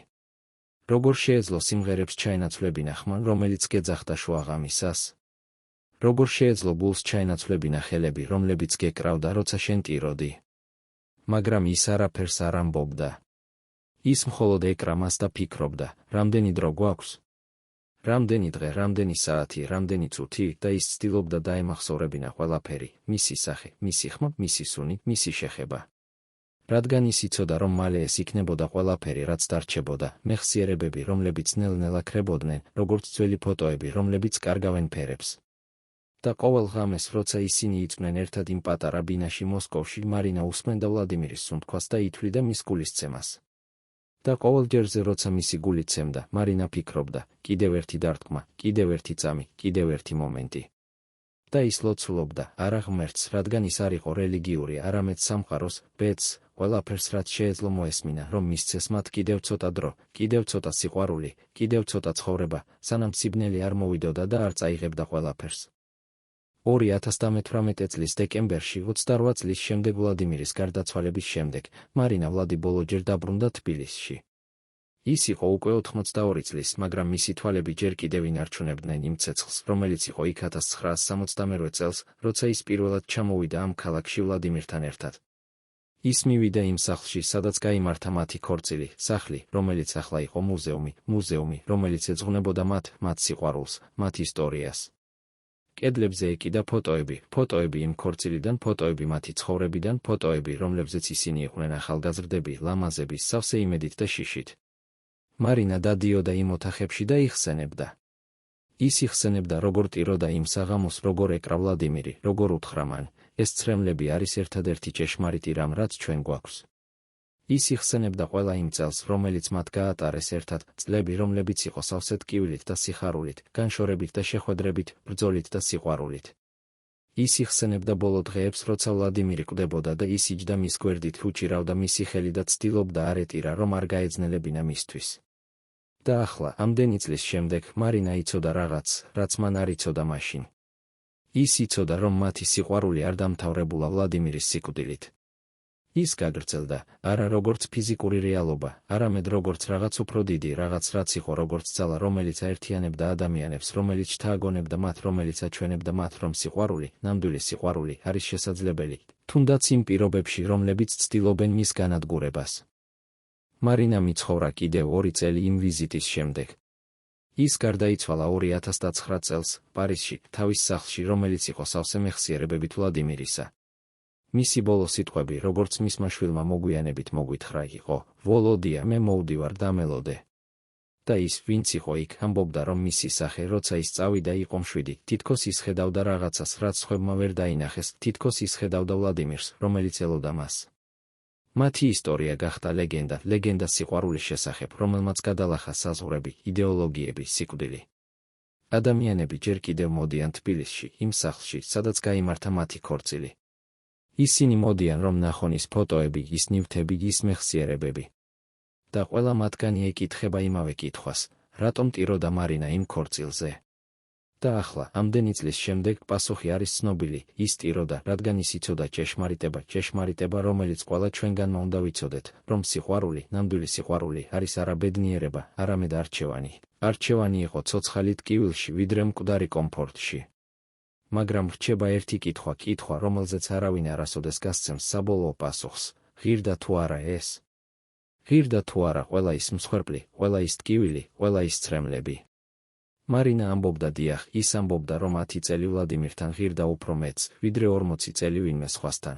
როგორ შეეძლო სიმღერებს ჩაენაცვლებინა ხმა, რომელიც გეძახდა შუაღამისას. როგორ შეეძლო გულს ჩაენაცვლებინა ხელები, რომლებიც გეკრავდა, როცა შენ ტიროდი. მაგრამ ის არაფერს არ ამბობდა. ის მხოლოდ ეკრამას და ფიქრობდა, რამდენი დრო გვაქვს? რამდენი დღე, რამდენი საათი, რამდენი წუთი და ის ცდილობდა დაემახსოვრებინა ყველაფერი, მისი სახე, მისი ხმა, მისი სუნი, მისი შეხება. რადგან ის იცოდა, რომ მალე ეს იქნებოდა ყველაფერი, რაც დარჩებოდა, მეხსიერებები, რომლებიც ნელ-ნელა ქრებოდნენ, როგორც ძველი ფოტოები, რომლებიც კარგავენ ფერებს. და ყოველ ღამეს, როცა ისინი იწვნენ ერთად იმ პატარა ბინაში მოსკოვში, მარინა უსმენდა ვლადიმირის სუნთქვას და ითვლიდა მის გულისცემას. და ყოველ ჯერზე, როცა მისი გული ცემდა, მარინა ფიქრობდა, კიდევ ერთი დარტყმა, კიდევ ერთი წამი, კიდევ ერთი მომენტი. და ის ლოცულობდა, არა ღმერთს, რადგან ის არ იყო რელიგიური, არამედ სამყაროს, ბედს, ყველაფერს, რაც შეეძლო მოესმინა, რომ მისცეს მათ კიდევ ცოტა დრო, კიდევ ცოტა სიყვარული, კიდევ ცოტა ცხოვრება, სანამ სიბნელი არ მოვიდოდა და არ წაიღებდა ყველაფერს. 2018 წლის დეკემბერში, 28 წლის შემდეგ ვლადიმირის გარდაცვალების შემდეგ, მარინა ვლადიბოლოჯერ დაბრუნდა თბილისში. ის იყო უკვე 82 წლის, მაგრამ მისი თვალები ჯერ კიდევ ინარჩუნებდნენ იმ ცეცხლს, რომელიც იყო იქ 1968 წელს, როცა ის პირველად ჩამოვიდა ამ ქალაქში ვლადიმირთან ერთად. ის მივიდა იმ სახლში, სადაც გაიმართა მათი ქორწილი, სახლი, რომელიც ახლა იყო მუზეუმი, რომელიც ეძღვნებოდა მათ სიყვარულს, მათ ისტორიას. კედლებზე ეკიდა ფოტოები იმ ქორწილიდან, ფოტოები მათი ცხოვრებიდან, ფოტოები, რომლებზეც ისინი იყვნენ ახალგაზრდები, ლამაზები, სავსე იმედით და შიშით. მარინა დადიოდა იმ ოთახებში და იხსენებდა. ის იხსენებდა, როგორ ტიროდა იმ საღამოს, როგორ ეკრა ვლადიმირი, როგორ უთხრა მან, ეს ცრემლები არის ერთადერთი ჭეშმარიტი რამ, რაც ჩვენ გვაქვს. ის იხსენებდა ყველა იმ წელს, რომელიც მათ გაატარეს ერთად, წლები, რომლებიც იყო სავსე ტკივილით და სიხარულით, განშორებით და შეხვედრებით, ბრძოლით და სიყვარულით. ის იხსენებდა ბოლო დღეებს, როცა ვლადიმირი კვდებოდა და ის იჯდა მის გვერდით, უჭირავდა მისი ხელი და ცდილობდა არ ეტირა, რომ არ გაეძნელებინა მისთვის. და ახლა, ამდენი წლის შემდეგ, მარინა იცოდა რაღაც, რაც მან არ იცოდა მაშინ. ის იცოდა, რომ მათი სიყვარული არ დამთავრებულა ვლადიმირის სიკვდილით. ის გაგრძელდა, არა როგორც ფიზიკური რეალობა, არამედ როგორც რაღაც უფრო დიდი, რაღაც რაც იყო როგორც ძალა, რომელიც აერთიანებდა ადამიანებს, რომელიც შთააგონებდა მათ, რომელიც აჩვენებდა მათ, რომ სიყვარული, ნამდვილი სიყვარული, არის შესაძლებელი, თუნდაც იმ პირობებში, რომლებიც ცდილობენ მის განადგურებას. მარინა მიცხოვრა კიდევ 2 წელი იმ ვიზიტის შემდეგ. ის გარდაიცვალა 2019 წელს, პარიზში, თავის სახლში, რომელიც იყო სავსე მეხსიერებებით ვლადიმირისა. მისი ბოლო სიტყვები, როგორც მისმა შვილმა მოგვიანებით მოგვითხრა, იყო, ვოლოდია, მე მოვდივარ და მელოდე. და ის, ვინც იყო იქ, ამბობდა, რომ მისი სახე, როცა ის წავიდა, იყო მშვიდი, თითქოს ის ხედავდა რაღაცას, რაც სხვებმა ვერ დაინახეს, თითქოს ის ხედავდა ვლადიმირს, რომელიც ელოდა მას. მათი ისტორია გახდა ლეგენდა სიყვარულის შესახებ, რომელმაც გადალახა საზღვრები, იდეოლოგიები, სიკვდილი. ადამიანები ჯერ კიდევ მოდიან თბილისში, იმ სახლში, სადაც გაიმართა მათი ქორწილი. ისინი მოდიან, რომ ნახონ ის ფოტოები, ის ნივთები, ის მეხსიერებები. და ყველა მათგანი ეკითხება იმავე კითხვას, რატომ ტიროდა მარინა იმ ქორწილზე. და ახლა, ამდენი წლის შემდეგ, პასუხი არის ცნობილი, ის ტიროდა, რადგან ის იცოდა ჭეშმარიტება, რომელიც ყველა ჩვენგანმა უნდა ვიცოდეთ, რომ სიყვარული, ნამდვილი სიყვარული, არის არა ბედნიერება, არამედ არჩევანი. არჩევანი იყო ცოცხალი ტკივილში, ვიდრე მკვდარი კომფორტში. მაგრამ რჩება ერთი კითხვა, რომელზეც არავინ არასოდეს გასცემს საბოლოო პასუხს, ღირდა თუ არა ეს? ღირდა თუ არა ყველა ის მსხვერპლი, ყველა ის ტკივილი, ყველა ის ცრემლები. მარინა ამბობდა დიახ, ის ამბობდა, რომ 10 წელი ვლადიმირთან ღირდა უფრო მეც, ვიდრე 40 წელი ვინმე სხვასთან.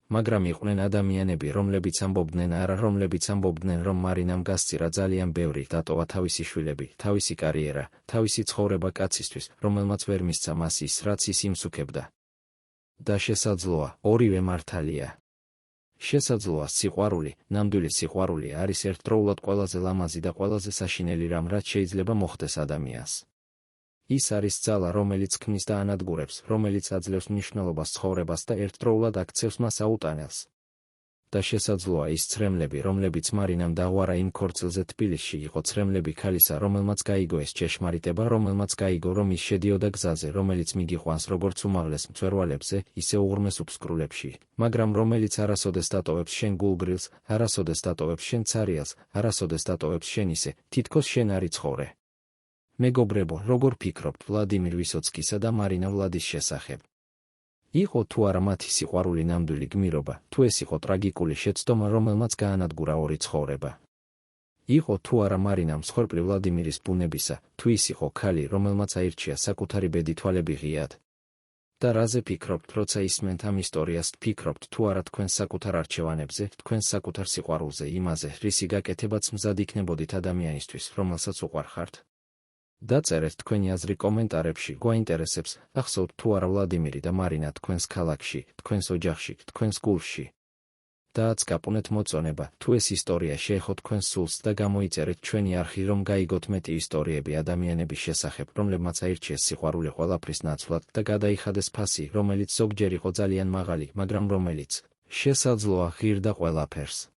მაგრამ იყვნენ ადამიანები, რომლებიც ამბობდნენ არა, რომლებიც ამბობდნენ, რომ მარინამ გასწირა ძალიან ბევრი, დატოვა თავისი შვილები, თავისი კარიერა, თავისი ცხოვრება კაცისთვის, რომელმაც ვერ მისცა მას ის, რაც ის იმსუქებდა. და შესაძლოა, ორივე მართალია. შესაძლოა სიყვარული, ნამდვილი სიყვარული არის ერთდროულად ყველაზე ლამაზი და ყველაზე საშინელი რამ, რაც შეიძლება მოხდეს ადამიანს. ის არის ძალა, რომელიც ქმნის და ანადგურებს, რომელიც აძლევს მნიშვნელობას ცხოვრებას და ერთდროულად აქცევს მას აუტანელს. და შესაძლოა ის ცრემლები, რომლებიც მარინამ დაღვარა იმ ქორწილზე თბილისში, იყო ცრემლები ქალისა, რომელმაც გაიგო ეს ჭეშმარიტება, რომელმაც გაიგო, რომ ის შედიოდა გზაზე, რომელიც მიგიყვანს როგორც უმაღლეს მწვერვალებზე, ისე უღრმეს უფსკრულებში, მაგრამ რომელიც არასოდეს დატოვებს შენ გულგრილს, არასოდეს დატოვებს შენ ცარიელს, არასოდეს დატოვებს შენ ისე, თითქოს შენ არ იცხოვრე. მეგობრებო, როგორ ფიქრობთ ვლადიმირ ვისოცკისა და მარინა ვლადის შესახებ? იყო თუ არა მათი სიყვარული ნამდვილი გმირობა, თუ ეს იყო ტრაგიკული შეცდომა, რომელმაც გაანადგურა ორი ცხოვრება? იყო თუ არა მარინა მსხვერპლი ვლადიმირის ბუნებისა, თუ ის იყო ქალი, რომელმაც აირჩია საკუთარი ბედი თვალები ღიად? და რაზე ფიქრობთ, როცა ისმენთ ამ ისტორიას, ფიქრობთ თუ არა თქვენ საკუთარ არჩევანებზე, თქვენ საკუთარ სიყვარულზე, იმაზე, რისი გაკეთებაც მზად იქნებოდით ადამიანისთვის, რომელსაც უყვარხართ? დაწერეთ თქვენი აზრი კომენტარებში, გვაინტერესებს, ახსოვთ თუ არა ვლადიმირი და მარინა თქვენს ქალაქში, თქვენს ოჯახში, თქვენს გულში. დააც გაპუნეთ მოწონება, თუ ეს ისტორია შეეხო თქვენს სულს და გამოიწერეთ ჩვენი არხი, რომ გაიგოთ მეტი ისტორიები ადამიანების შესახებ, რომლებმაც აირჩიეს სიყვარული ყველაფრის ნაცვლად და გადაიხადეს ფასი, რომელიც ზოგჯერ იყო ძალიან მაღალი, მაგრამ რომელიც შესაძლოა ღირდა ყველაფერს.